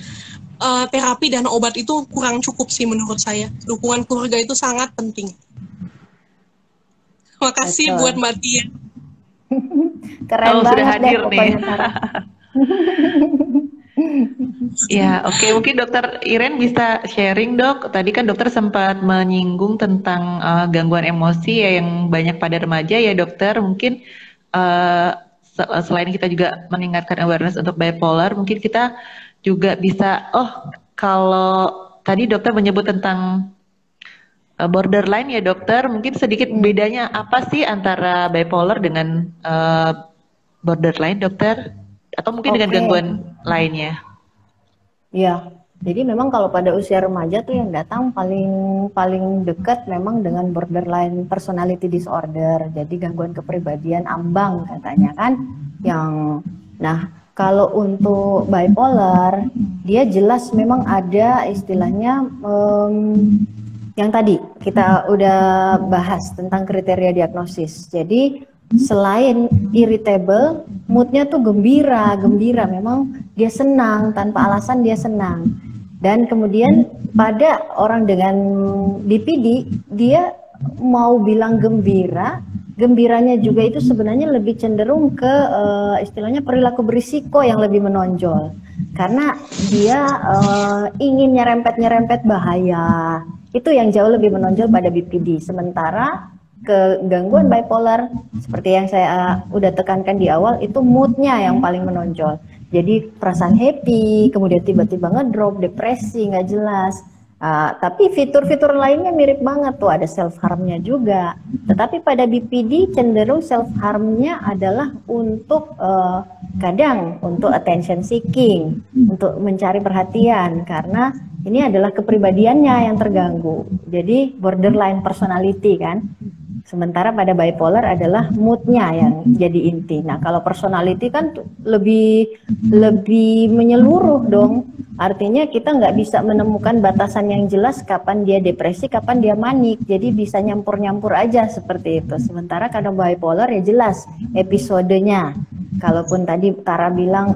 C: Terapi dan obat itu kurang cukup sih menurut saya. Dukungan keluarga itu sangat penting. Makasih buat Mbak Tia.
B: Keren banget sudah hadir deh, nih.
A: Ya, oke. Mungkin Dokter Iren bisa sharing dok. Tadi kan dokter sempat menyinggung tentang gangguan emosi ya, yang banyak pada remaja ya dokter. Mungkin selain kita juga meningkatkan awareness untuk bipolar, mungkin kita juga bisa, kalau tadi dokter menyebut tentang borderline ya dokter, mungkin sedikit bedanya apa sih antara bipolar dengan borderline dokter? Atau mungkin dengan gangguan lainnya?
B: Ya, Jadi memang kalau pada usia remaja tuh yang datang paling paling dekat memang dengan borderline personality disorder. Jadi gangguan kepribadian ambang katanya kan. Yang nah kalau untuk bipolar dia jelas memang ada istilahnya yang tadi kita udah bahas tentang kriteria diagnosis. Jadi selain irritable, moodnya tuh gembira, memang dia senang, tanpa alasan dia senang. Dan kemudian pada orang dengan BPD, dia mau bilang gembira, gembiranya juga itu sebenarnya lebih cenderung ke istilahnya perilaku berisiko yang lebih menonjol. Karena dia ingin nyerempet-nyerempet bahaya, itu yang jauh lebih menonjol pada BPD. Sementara ke gangguan bipolar seperti yang saya udah tekankan di awal itu moodnya yang paling menonjol. Jadi perasaan happy, kemudian tiba-tiba ngedrop, depresi, nggak jelas. Tapi fitur-fitur lainnya mirip banget tuh, ada self harmnya juga. Tetapi pada BPD cenderung self harmnya adalah untuk kadang untuk attention seeking, untuk mencari perhatian karena ini adalah kepribadiannya yang terganggu. Jadi borderline personality kan. Sementara pada bipolar adalah moodnya yang jadi inti. Nah kalau personality kan lebih menyeluruh dong. Artinya kita nggak bisa menemukan batasan yang jelas kapan dia depresi, kapan dia manik. Jadi bisa nyampur-nyampur aja seperti itu. Sementara kalau bipolar ya jelas episodenya. Kalaupun tadi Tara bilang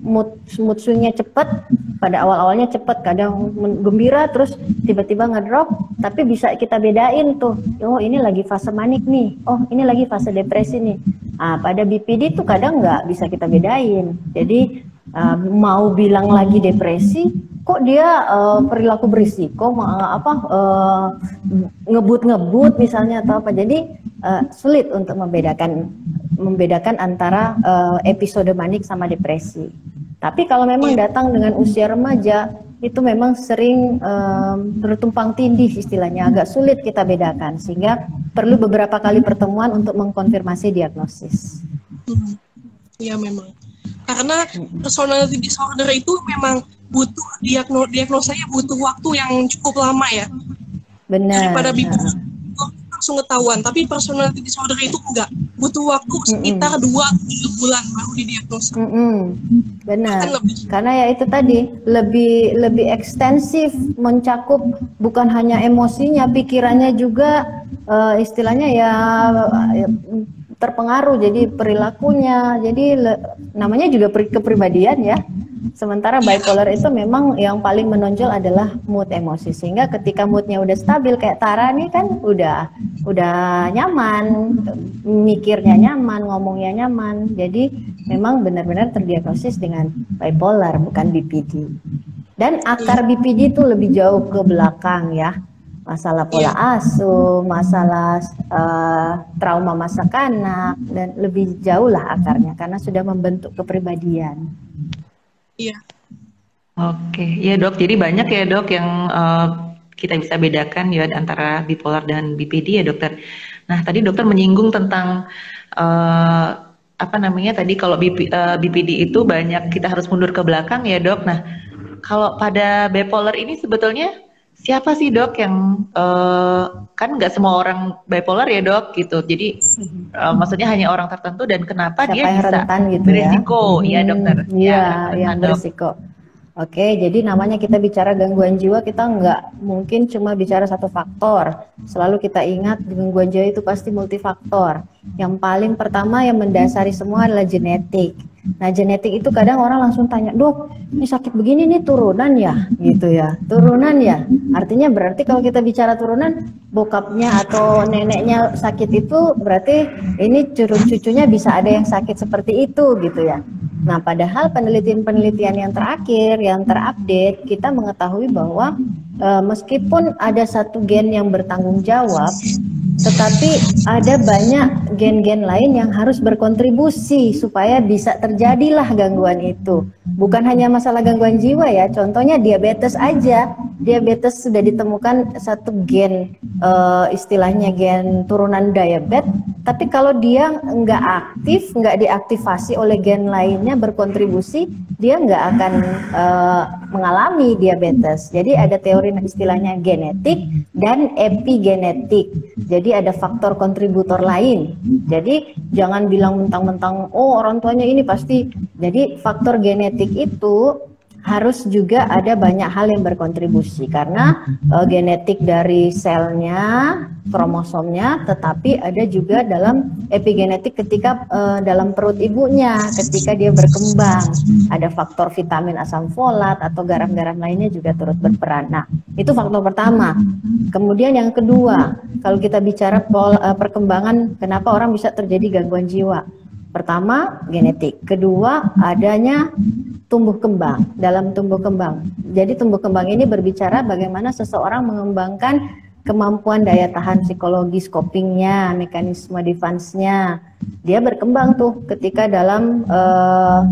B: mood swingnya cepat, pada awal-awalnya cepat, kadang gembira terus tiba-tiba ngedrop, tapi bisa kita bedain tuh, oh ini lagi fase manik nih, oh ini lagi fase depresi nih. Pada BPD tuh kadang nggak bisa kita bedain. Jadi mau bilang lagi depresi, kok dia perilaku berisiko, ngebut misalnya atau apa. Jadi sulit untuk membedakan antara episode manik sama depresi. Tapi kalau memang datang dengan usia remaja, itu memang sering bertumpang tindih istilahnya, agak sulit kita bedakan, sehingga perlu beberapa kali pertemuan untuk mengkonfirmasi diagnosis.
C: Iya memang. Karena personality disorder itu memang butuh diagnosanya butuh waktu yang cukup lama ya.
B: Benar.
C: Daripada bipolar langsung ketahuan, tapi personality disorder itu enggak, butuh waktu sekitar 2-3 bulan baru didiagnosa.
B: Benar. Karena ya itu tadi lebih ekstensif, mencakup bukan hanya emosinya, pikirannya juga istilahnya ya terpengaruh, jadi perilakunya, jadi namanya juga kepribadian ya. Sementara bipolar itu memang yang paling menonjol adalah mood emosi, sehingga ketika moodnya udah stabil kayak Tara nih kan udah nyaman, mikirnya nyaman, ngomongnya nyaman, jadi memang benar-benar terdiagnosis dengan bipolar bukan BPD. Dan akar BPD itu lebih jauh ke belakang ya. Masalah pola asuh, masalah trauma masa kanak, dan lebih jauh lah akarnya karena sudah membentuk kepribadian.
C: Iya.
A: Oke, ya dok. Jadi banyak ya dok yang kita bisa bedakan ya antara bipolar dan BPD ya dokter. Nah tadi dokter menyinggung tentang apa namanya tadi kalau BPD itu banyak kita harus mundur ke belakang ya dok. Nah kalau pada bipolar ini sebetulnya siapa sih dok yang kan nggak semua orang bipolar ya dok gitu. Jadi maksudnya hanya orang tertentu dan kenapa
B: siapa
A: dia bisa
B: rentan gitu
A: berisiko ya dokter?
B: Iya, yang berisiko. Oke, jadi namanya kita bicara gangguan jiwa, kita nggak mungkin cuma bicara satu faktor. Selalu kita ingat gangguan jiwa itu pasti multifaktor. Yang paling pertama yang mendasari semua adalah genetik. Nah, genetik itu kadang orang langsung tanya, dok, ini sakit begini nih turunan ya, gitu ya, turunan ya. Artinya berarti kalau kita bicara turunan, bokapnya atau neneknya sakit itu berarti ini cucunya bisa ada yang sakit seperti itu, gitu ya. Nah, padahal penelitian-penelitian yang terakhir, yang terupdate, kita mengetahui bahwa meskipun ada satu gen yang bertanggung jawab, tetapi ada banyak gen-gen lain yang harus berkontribusi supaya bisa terjadilah gangguan itu. Bukan hanya masalah gangguan jiwa ya, contohnya diabetes aja. diabetes sudah ditemukan satu gen, istilahnya gen turunan diabetes, tapi kalau dia nggak aktif, nggak diaktifasi oleh gen lainnya berkontribusi, dia nggak akan mengalami diabetes. Jadi ada teori istilahnya genetik dan epigenetik. Jadi ada faktor kontributor lain. Jadi jangan bilang mentang-mentang, oh orang tuanya ini pasti. Jadi faktor genetik itu harus juga ada banyak hal yang berkontribusi karena genetik dari selnya, kromosomnya, tetapi ada juga dalam epigenetik ketika dalam perut ibunya, ketika dia berkembang, ada faktor vitamin asam folat atau garam-garam lainnya juga turut berperan. Nah, itu faktor pertama. Kemudian yang kedua, kalau kita bicara perkembangan, kenapa orang bisa terjadi gangguan jiwa? Pertama, genetik. Kedua, adanya tumbuh kembang, dalam tumbuh kembang. Jadi tumbuh kembang ini berbicara bagaimana seseorang mengembangkan kemampuan daya tahan psikologis, copingnya, mekanisme defense-nya. Dia berkembang tuh ketika dalam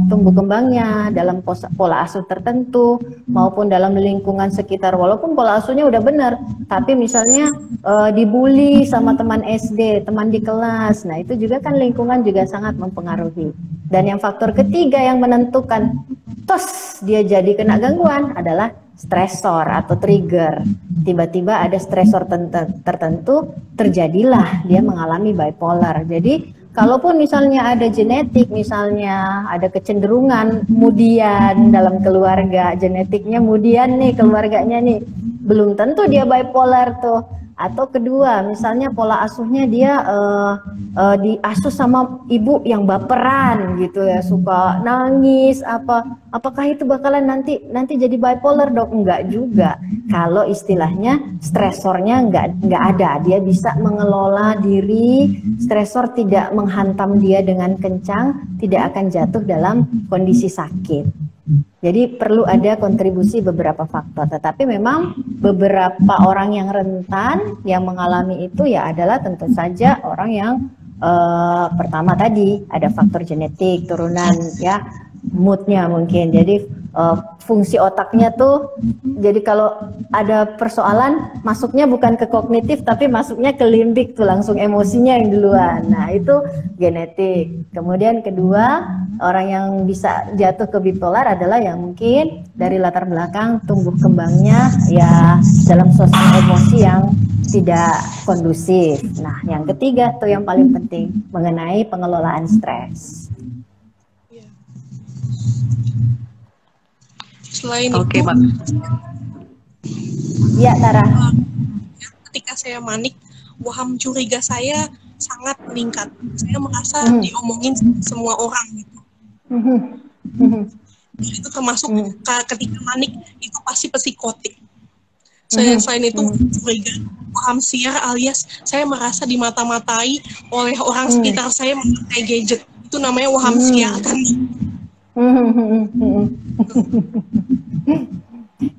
B: tumbuh kembangnya, dalam pola asuh tertentu, maupun dalam lingkungan sekitar. Walaupun pola asuhnya udah benar, tapi misalnya dibully sama teman SD, teman di kelas. Nah itu juga kan lingkungan juga sangat mempengaruhi. Dan yang faktor ketiga yang menentukan tos dia jadi kena gangguan adalah stresor atau trigger. Tiba-tiba ada stresor tertentu, terjadilah dia mengalami bipolar. Jadi kalaupun misalnya ada genetik, misalnya ada kecenderungan kemudian dalam keluarga, genetiknya kemudian nih, keluarganya nih, belum tentu dia bipolar tuh. Atau kedua, misalnya pola asuhnya dia diasuh sama ibu yang baperan gitu ya, suka nangis apakah itu bakalan nanti jadi bipolar, Dok? Enggak juga. Kalau istilahnya stresornya enggak ada, dia bisa mengelola diri, stresor tidak menghantam dia dengan kencang, tidak akan jatuh dalam kondisi sakit. Jadi perlu ada kontribusi beberapa faktor, tetapi memang beberapa orang yang rentan yang mengalami itu ya adalah tentu saja orang yang pertama tadi ada faktor genetik, turunan ya, moodnya mungkin. Jadi fungsi otaknya tuh, jadi kalau ada persoalan masuknya bukan ke kognitif tapi masuknya ke limbik tuh, langsung emosinya yang duluan. Nah itu genetik. Kemudian kedua, orang yang bisa jatuh ke bipolar adalah yang mungkin dari latar belakang tumbuh kembangnya ya dalam suasana emosi yang tidak kondusif. Nah yang ketiga tuh yang paling penting mengenai pengelolaan stres.
C: Selain
A: Oke,
C: itu,
A: Pak.
B: Ya, Tara.
C: ketika saya manik, waham curiga saya sangat meningkat. Saya merasa diomongin semua orang gitu. Itu termasuk ketika manik itu pasti psikotik. Selain itu curiga, waham siar alias saya merasa dimata-matai oleh orang sekitar saya memakai gadget. Itu namanya waham siar kan.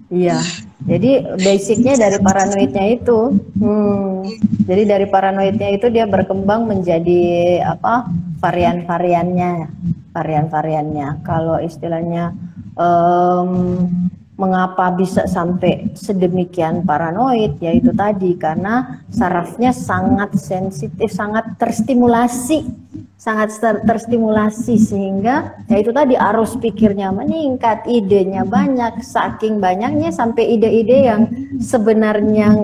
B: Iya, jadi basicnya dari paranoidnya itu. Jadi dari paranoidnya itu dia berkembang menjadi apa? Varian-variannya. Kalau istilahnya mengapa bisa sampai sedemikian paranoid, yaitu tadi karena sarafnya sangat sensitif, sangat terstimulasi sehingga ya itu tadi arus pikirnya meningkat, idenya banyak, saking banyaknya sampai ide-ide yang sebenarnya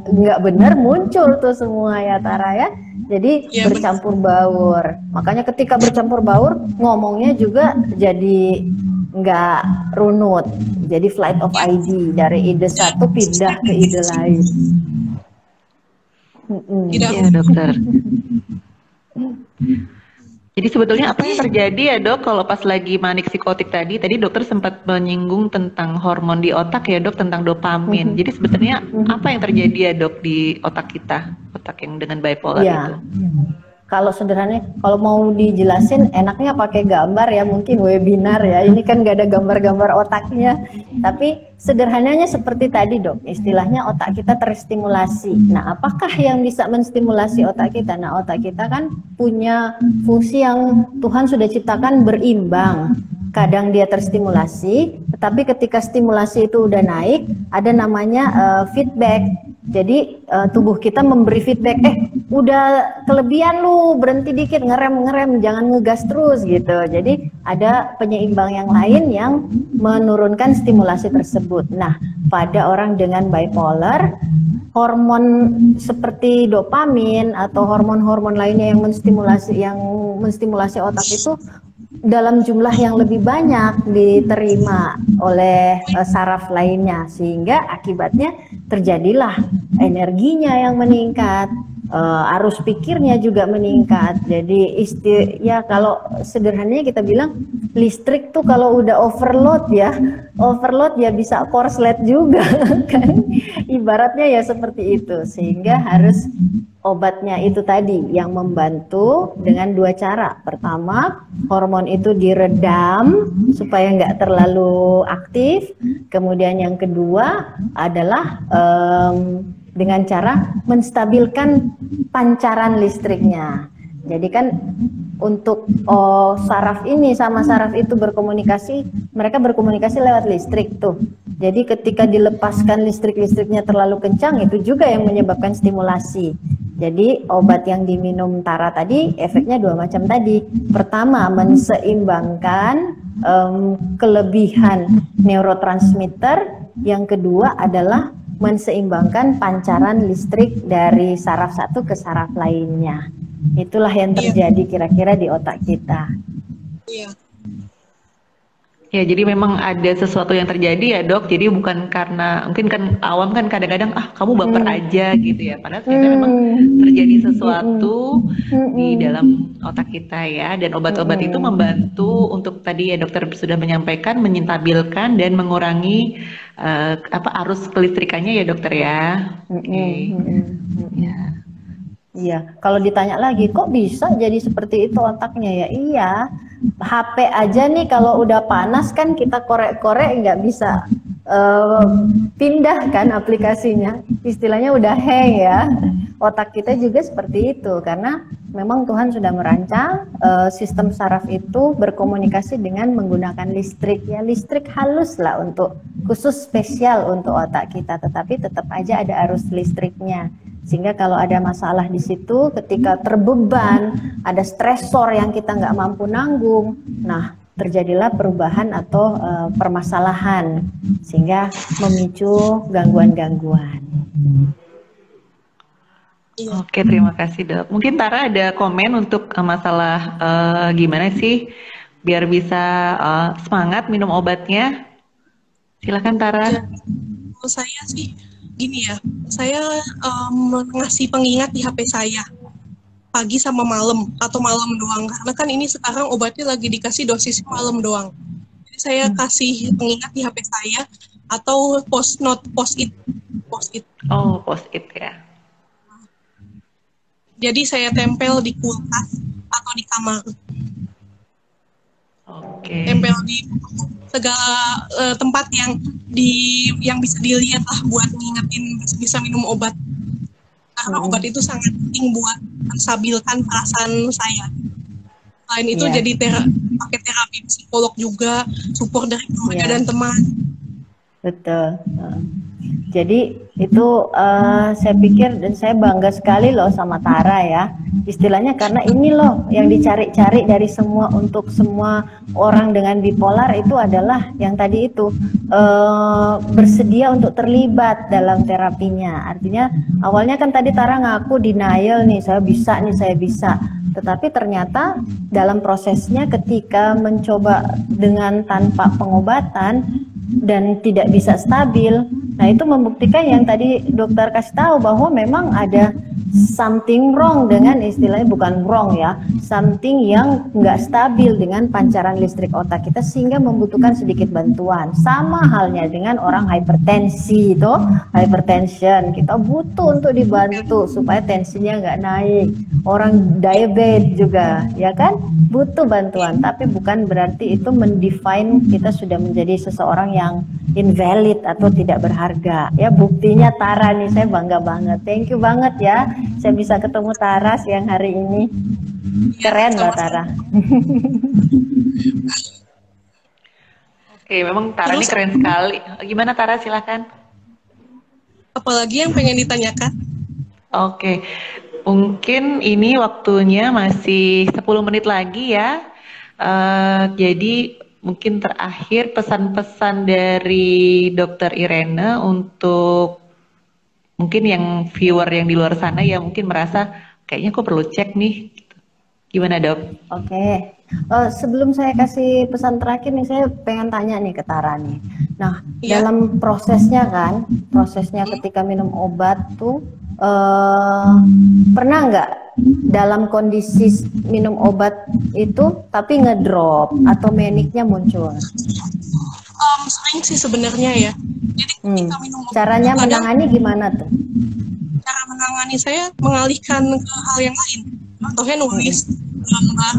B: nggak benar muncul tuh semua ya Tara ya. Jadi ya, bercampur baur. Makanya ketika bercampur baur ngomongnya juga jadi nggak runut. Jadi flight of ID, dari ide satu pindah ke ide lain.
A: Iya dokter. Jadi sebetulnya apa yang terjadi ya dok kalau pas lagi manik psikotik tadi dokter sempat menyinggung tentang hormon di otak ya dok, tentang dopamin. Jadi sebetulnya apa yang terjadi ya dok di otak kita, otak yang dengan bipolar itu?
B: Kalau sederhananya, kalau mau dijelasin enaknya pakai gambar ya, mungkin webinar ya. Ini kan nggak ada gambar-gambar otaknya. Tapi sederhananya seperti tadi dok, istilahnya otak kita terstimulasi. Nah, apakah yang bisa menstimulasi otak kita? Nah, otak kita kan punya fungsi yang Tuhan sudah ciptakan berimbang. kadang dia terstimulasi, tetapi ketika stimulasi itu udah naik, ada namanya feedback. Jadi tubuh kita memberi feedback, udah kelebihan lu, berhenti dikit, ngerem, jangan ngegas terus gitu. Jadi ada penyeimbang yang lain yang menurunkan stimulasi tersebut. Nah, pada orang dengan bipolar, hormon seperti dopamin atau hormon-hormon lainnya yang menstimulasi otak itu dalam jumlah yang lebih banyak diterima oleh saraf lainnya, sehingga akibatnya terjadilah energinya yang meningkat, arus pikirnya juga meningkat. Jadi ya kalau sederhananya kita bilang listrik tuh kalau udah overload ya bisa korslet juga kan, ibaratnya ya seperti itu. Sehingga harus obatnya itu tadi yang membantu dengan dua cara. Pertama, hormon itu diredam supaya nggak terlalu aktif. Kemudian yang kedua adalah dengan cara menstabilkan pancaran listriknya. Jadi kan untuk saraf ini sama saraf itu berkomunikasi, mereka berkomunikasi lewat listrik tuh. Jadi ketika dilepaskan listriknya terlalu kencang, itu juga yang menyebabkan stimulasi. Jadi obat yang diminum Tara tadi efeknya dua macam tadi. Pertama, menseimbangkan kelebihan neurotransmitter. Yang kedua adalah menseimbangkan pancaran listrik dari saraf satu ke saraf lainnya. Itulah yang terjadi kira-kira di otak kita.
C: Iya.
A: Ya, jadi memang ada sesuatu yang terjadi ya dok. Jadi bukan karena, mungkin kan awam kan kadang-kadang kamu baper aja gitu ya. Padahal ternyata memang terjadi sesuatu di dalam otak kita ya. Dan obat-obat itu membantu untuk tadi ya dokter sudah menyampaikan, menyentabilkan dan mengurangi arus kelistrikannya ya dokter ya. Ya.
B: Iya, kalau ditanya lagi, kok bisa jadi seperti itu otaknya ya? Iya, HP aja nih kalau udah panas kan kita korek-korek nggak bisa pindah kan aplikasinya. Istilahnya udah hang ya. Otak kita juga seperti itu karena memang Tuhan sudah merancang sistem saraf itu berkomunikasi dengan menggunakan listrik ya. Listrik halus lah untuk khusus spesial untuk otak kita, tetapi tetap aja ada arus listriknya. Sehingga kalau ada masalah di situ, ketika terbeban, ada stresor yang kita nggak mampu nanggung, nah terjadilah perubahan atau permasalahan, sehingga memicu gangguan-gangguan.
A: Oke, terima kasih dok. Mungkin Tara ada komen untuk masalah gimana sih biar bisa semangat minum obatnya? Silakan Tara.
C: Ya, kalau saya sih gini ya, saya ngasih pengingat di HP saya pagi sama malam atau malam doang, karena kan ini sekarang obatnya lagi dikasih dosis malam doang. Jadi saya kasih pengingat di HP saya atau post-it.
A: Oh, post-it ya.
C: Jadi saya tempel di kulkas atau di kamar.
A: Oke.
C: Tempel di segala tempat yang bisa dilihat lah buat ngingetin bisa minum obat. Karena obat itu sangat penting buat menstabilkan perasaan saya. Selain itu jadi pakai terapi psikolog juga, support dari keluarga dan teman.
B: Betul. Jadi itu saya pikir dan saya bangga sekali loh sama Tara ya. Istilahnya karena ini loh yang dicari-cari dari untuk semua orang dengan bipolar itu adalah yang tadi itu bersedia untuk terlibat dalam terapinya. Artinya awalnya kan tadi Tara ngaku denial nih, saya bisa. Tetapi ternyata dalam prosesnya ketika mencoba dengan tanpa pengobatan dan tidak bisa stabil, nah itu membuktikan yang tadi dokter kasih tahu bahwa memang ada something wrong dengan istilahnya, bukan wrong ya, something yang nggak stabil dengan pancaran listrik otak kita sehingga membutuhkan sedikit bantuan. Sama halnya dengan orang hipertensi itu, hypertension, kita butuh untuk dibantu supaya tensinya nggak naik. Orang diabetes juga, ya kan, butuh bantuan, tapi bukan berarti itu mendefine kita sudah menjadi seseorang yang invalid atau tidak berharga. Ya buktinya Tara nih, saya bangga banget. Thank you banget ya. Saya bisa ketemu Tara siang hari ini. Keren loh Tara.
A: Oke, memang Tara ini
C: Terus
A: keren sekali. Gimana Tara, silakan.
C: apalagi yang pengen ditanyakan?
A: Oke, mungkin ini waktunya masih 10 menit lagi ya. Jadi mungkin terakhir pesan-pesan dari Dokter Irene untuk mungkin yang viewer yang di luar sana yang mungkin merasa kayaknya kok perlu cek nih. Gimana dok?
B: Oke. Sebelum saya kasih pesan terakhir nih, saya pengen tanya nih ke Tara nih. Nah,
C: Iya.
B: dalam prosesnya kan, prosesnya ketika minum obat tuh, pernah nggak dalam kondisi minum obat itu tapi ngedrop atau maniknya muncul?
C: Sering sih sebenarnya ya. Jadi ketika minum obat,
B: Caranya
C: kadang
B: menangani gimana tuh?
C: cara menangani saya mengalihkan ke hal yang lain. Contohnya nulis, gambar.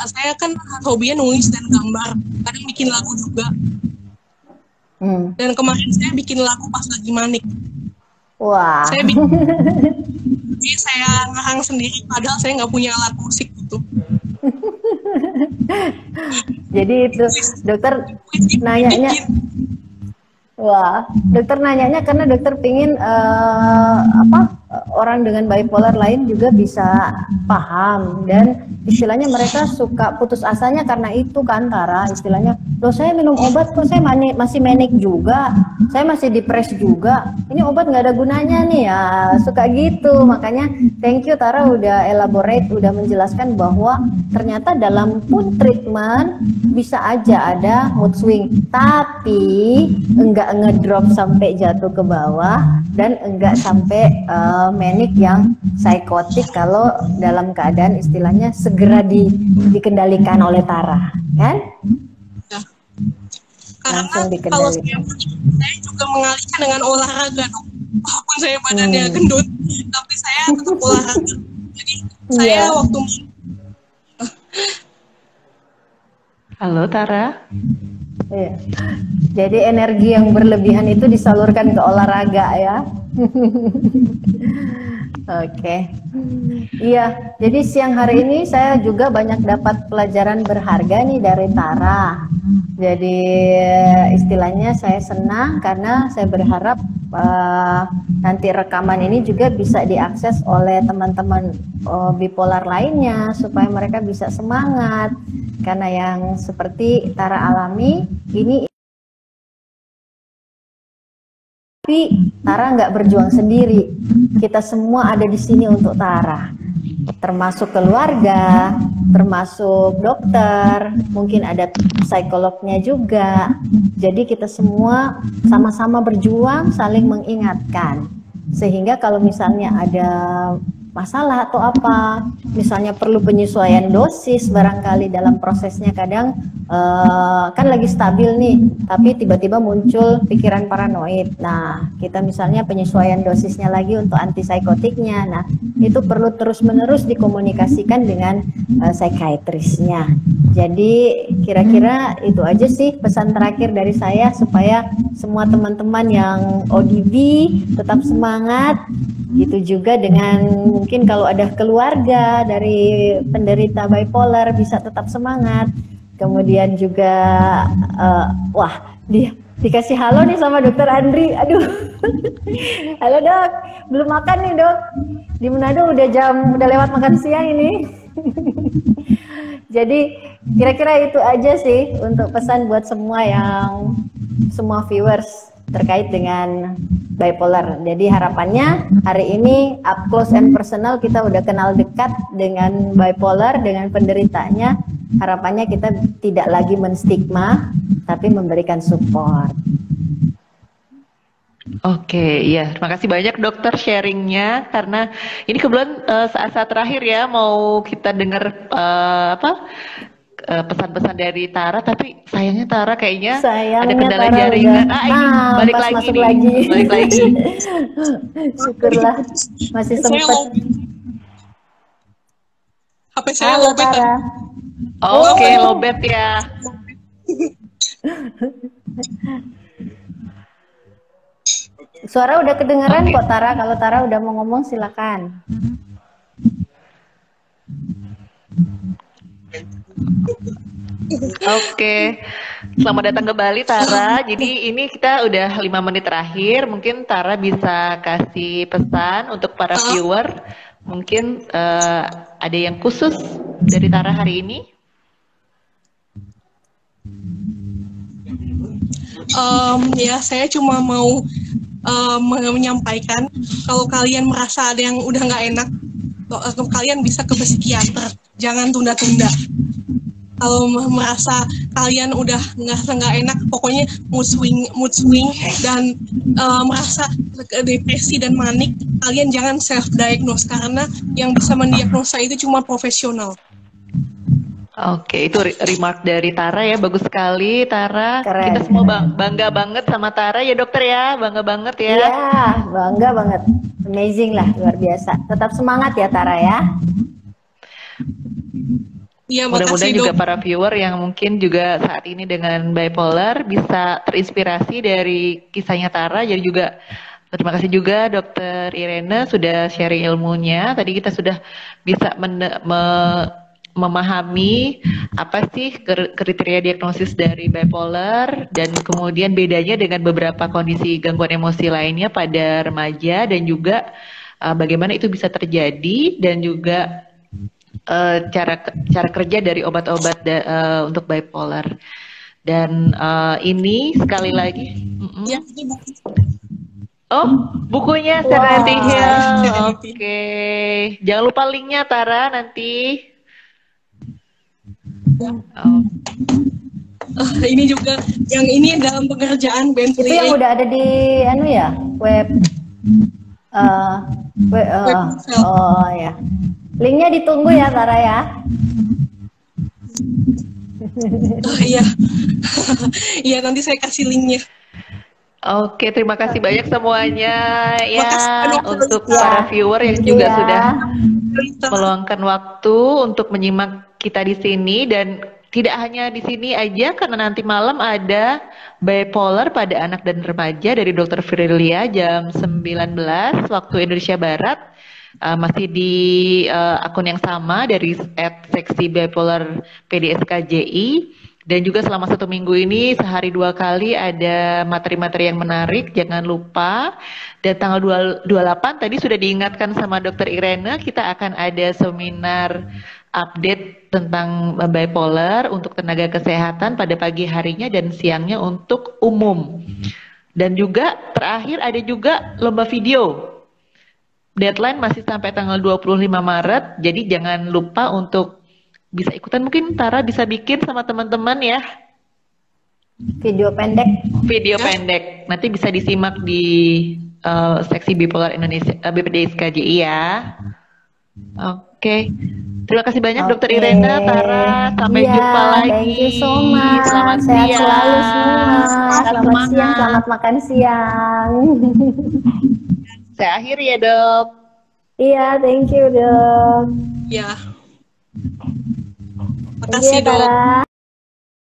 C: Saya kan hobinya nulis dan gambar. Kadang bikin lagu juga. Dan kemarin saya bikin lagu pas lagi manik.
B: Wah.
C: Jadi saya ngarang sendiri, padahal saya nggak punya alat musik gitu.
B: Jadi itu dokter nanyanya. Wah, dokter nanyanya karena dokter pingin orang dengan bipolar lain juga bisa paham dan istilahnya mereka suka putus asanya karena itu kan Tara, istilahnya loh saya minum obat kok saya masih manic juga, saya masih depres juga, ini obat nggak ada gunanya nih ya, suka gitu. Makanya thank you Tara udah elaborate, udah menjelaskan bahwa ternyata dalam pun treatment bisa aja ada mood swing, tapi enggak ngedrop sampai jatuh ke bawah dan enggak sampai manic yang psikotik kalau dalam keadaan istilahnya segera dikendalikan oleh Tara, kan?
C: Ya.
B: Langsung
C: Karena kalau
B: dikendalikan.
C: saya juga mengalihkan dengan olahraga dong. Walaupun saya badannya gendut, tapi saya tetap olahraga. Jadi saya waktu
A: Halo Tara.
B: Iya. Jadi energi yang berlebihan itu disalurkan ke olahraga ya. Oke. Iya, jadi siang hari ini saya juga banyak dapat pelajaran berharga nih dari Tara. Jadi istilahnya saya senang karena saya berharap nanti rekaman ini juga bisa diakses oleh teman-teman bipolar lainnya supaya mereka bisa semangat. Karena yang seperti Tara alami ini, tapi Tara nggak berjuang sendiri. Kita semua ada di sini untuk Tara, termasuk keluarga, termasuk dokter, mungkin ada psikolognya juga. Jadi kita semua sama-sama berjuang, saling mengingatkan. Sehingga kalau misalnya ada masalah atau apa, misalnya perlu penyesuaian dosis barangkali dalam prosesnya kadang kan lagi stabil nih, tapi tiba-tiba muncul pikiran paranoid. Nah, kita misalnya penyesuaian dosisnya lagi untuk antipsikotiknya. Nah, itu perlu terus-menerus dikomunikasikan dengan psikiatrisnya. Jadi kira-kira itu aja sih pesan terakhir dari saya supaya semua teman-teman yang ODB tetap semangat. Itu juga dengan mungkin kalau ada keluarga dari penderita bipolar bisa tetap semangat. Kemudian juga dikasih halo nih sama Dokter Andri. Aduh. Halo Dok, belum makan nih Dok. Di Manado udah lewat makan siang ini. Jadi kira-kira itu aja sih untuk pesan buat semua viewers terkait dengan bipolar. Jadi harapannya hari ini up close and personal kita udah kenal dekat dengan bipolar, dengan penderitanya. Harapannya kita tidak lagi menstigma, tapi memberikan support.
A: Oke, ya, terima kasih banyak dokter sharingnya karena ini kebetulan saat-saat terakhir ya mau kita dengar pesan-pesan dari Tara, tapi sayangnya Tara kayaknya ada kendala
B: Tara
A: jaringan. Balik
B: pas
A: lagi
B: masuk
A: nih,
B: lagi.
A: balik lagi.
B: Syukurlah masih sempat.
C: HP saya
B: Halo
C: lobet.
B: Tara.
A: Oke, lobet ya.
B: Suara udah kedengeran kok Tara. Kalau Tara udah mau ngomong silakan.
A: Oke, Selamat datang kembali Tara. Jadi ini kita udah 5 menit terakhir. Mungkin Tara bisa kasih pesan untuk para viewer. Mungkin ada yang khusus dari Tara hari ini.
C: Ya, saya cuma mau menyampaikan kalau kalian merasa ada yang udah nggak enak, kalian bisa ke psikiater. Jangan tunda-tunda. Kalau merasa kalian udah nggak enak, pokoknya mood swing dan merasa depresi dan manik, kalian jangan self diagnose karena yang bisa mendiagnosa itu cuma profesional.
A: Oke, itu remark dari Tara ya, bagus sekali Tara.
B: Keren.
A: Kita semua bangga banget sama Tara ya dokter ya, bangga banget ya.
B: Iya, bangga banget. Amazing lah, luar biasa. Tetap semangat ya Tara ya.
C: Ya,
A: mudah-mudahan
C: makasih,
A: juga
C: Dok.
A: para viewer yang mungkin juga saat ini dengan bipolar bisa terinspirasi dari kisahnya Tara. Jadi juga terima kasih juga Dokter Irene sudah sharing ilmunya. Tadi kita sudah bisa memahami apa sih kriteria diagnosis dari bipolar dan kemudian bedanya dengan beberapa kondisi gangguan emosi lainnya pada remaja dan juga bagaimana itu bisa terjadi dan juga cara kerja dari obat-obat untuk bipolar. Dan ini sekali lagi
C: Ya, ini buku.
A: oh, bukunya Serenity Hill. Oke. Jangan lupa linknya Tara nanti.
C: Ini juga yang ini dalam pengerjaan Bentley.
B: Itu yang udah ada di web oh ya. Linknya ditunggu ya Tara ya.
C: Iya. Iya, nanti saya kasih linknya.
A: Oke, terima kasih banyak semuanya ya
C: Makasih,
A: untuk
C: ya.
A: para viewer yang juga
B: ya.
A: sudah meluangkan waktu untuk menyimak kita di sini dan tidak hanya di sini aja karena nanti malam ada bipolar pada anak dan remaja dari Dr. Frilia jam 19 waktu Indonesia Barat. Masih di akun yang sama dari @seksi bipolar PDSKJI dan juga selama 1 minggu ini sehari 2 kali ada materi-materi yang menarik, jangan lupa. Dan tanggal 28 tadi sudah diingatkan sama Dokter Irene, kita akan ada seminar update tentang bipolar untuk tenaga kesehatan pada pagi harinya dan siangnya untuk umum. Dan juga terakhir ada juga lomba video. Deadline masih sampai tanggal 25 Maret, jadi jangan lupa untuk bisa ikutan. Mungkin Tara bisa bikin sama teman-teman ya.
B: Video pendek.
A: Video pendek, nanti bisa disimak di seksi bipolar Indonesia, BPDSKJI ya. Oke. Terima kasih banyak Dokter Irene, Tara. Sampai jumpa lagi.
B: Thank you so much.
A: Selamat
B: Sehat
A: siang.
B: selalu semua. Selamat siang, selamat makan siang.
A: Saya akhiri ya dok.
B: Iya, thank you dok.
C: Ya.
B: Thank you
C: Makasih,
B: ya
C: Dok.
B: Tara.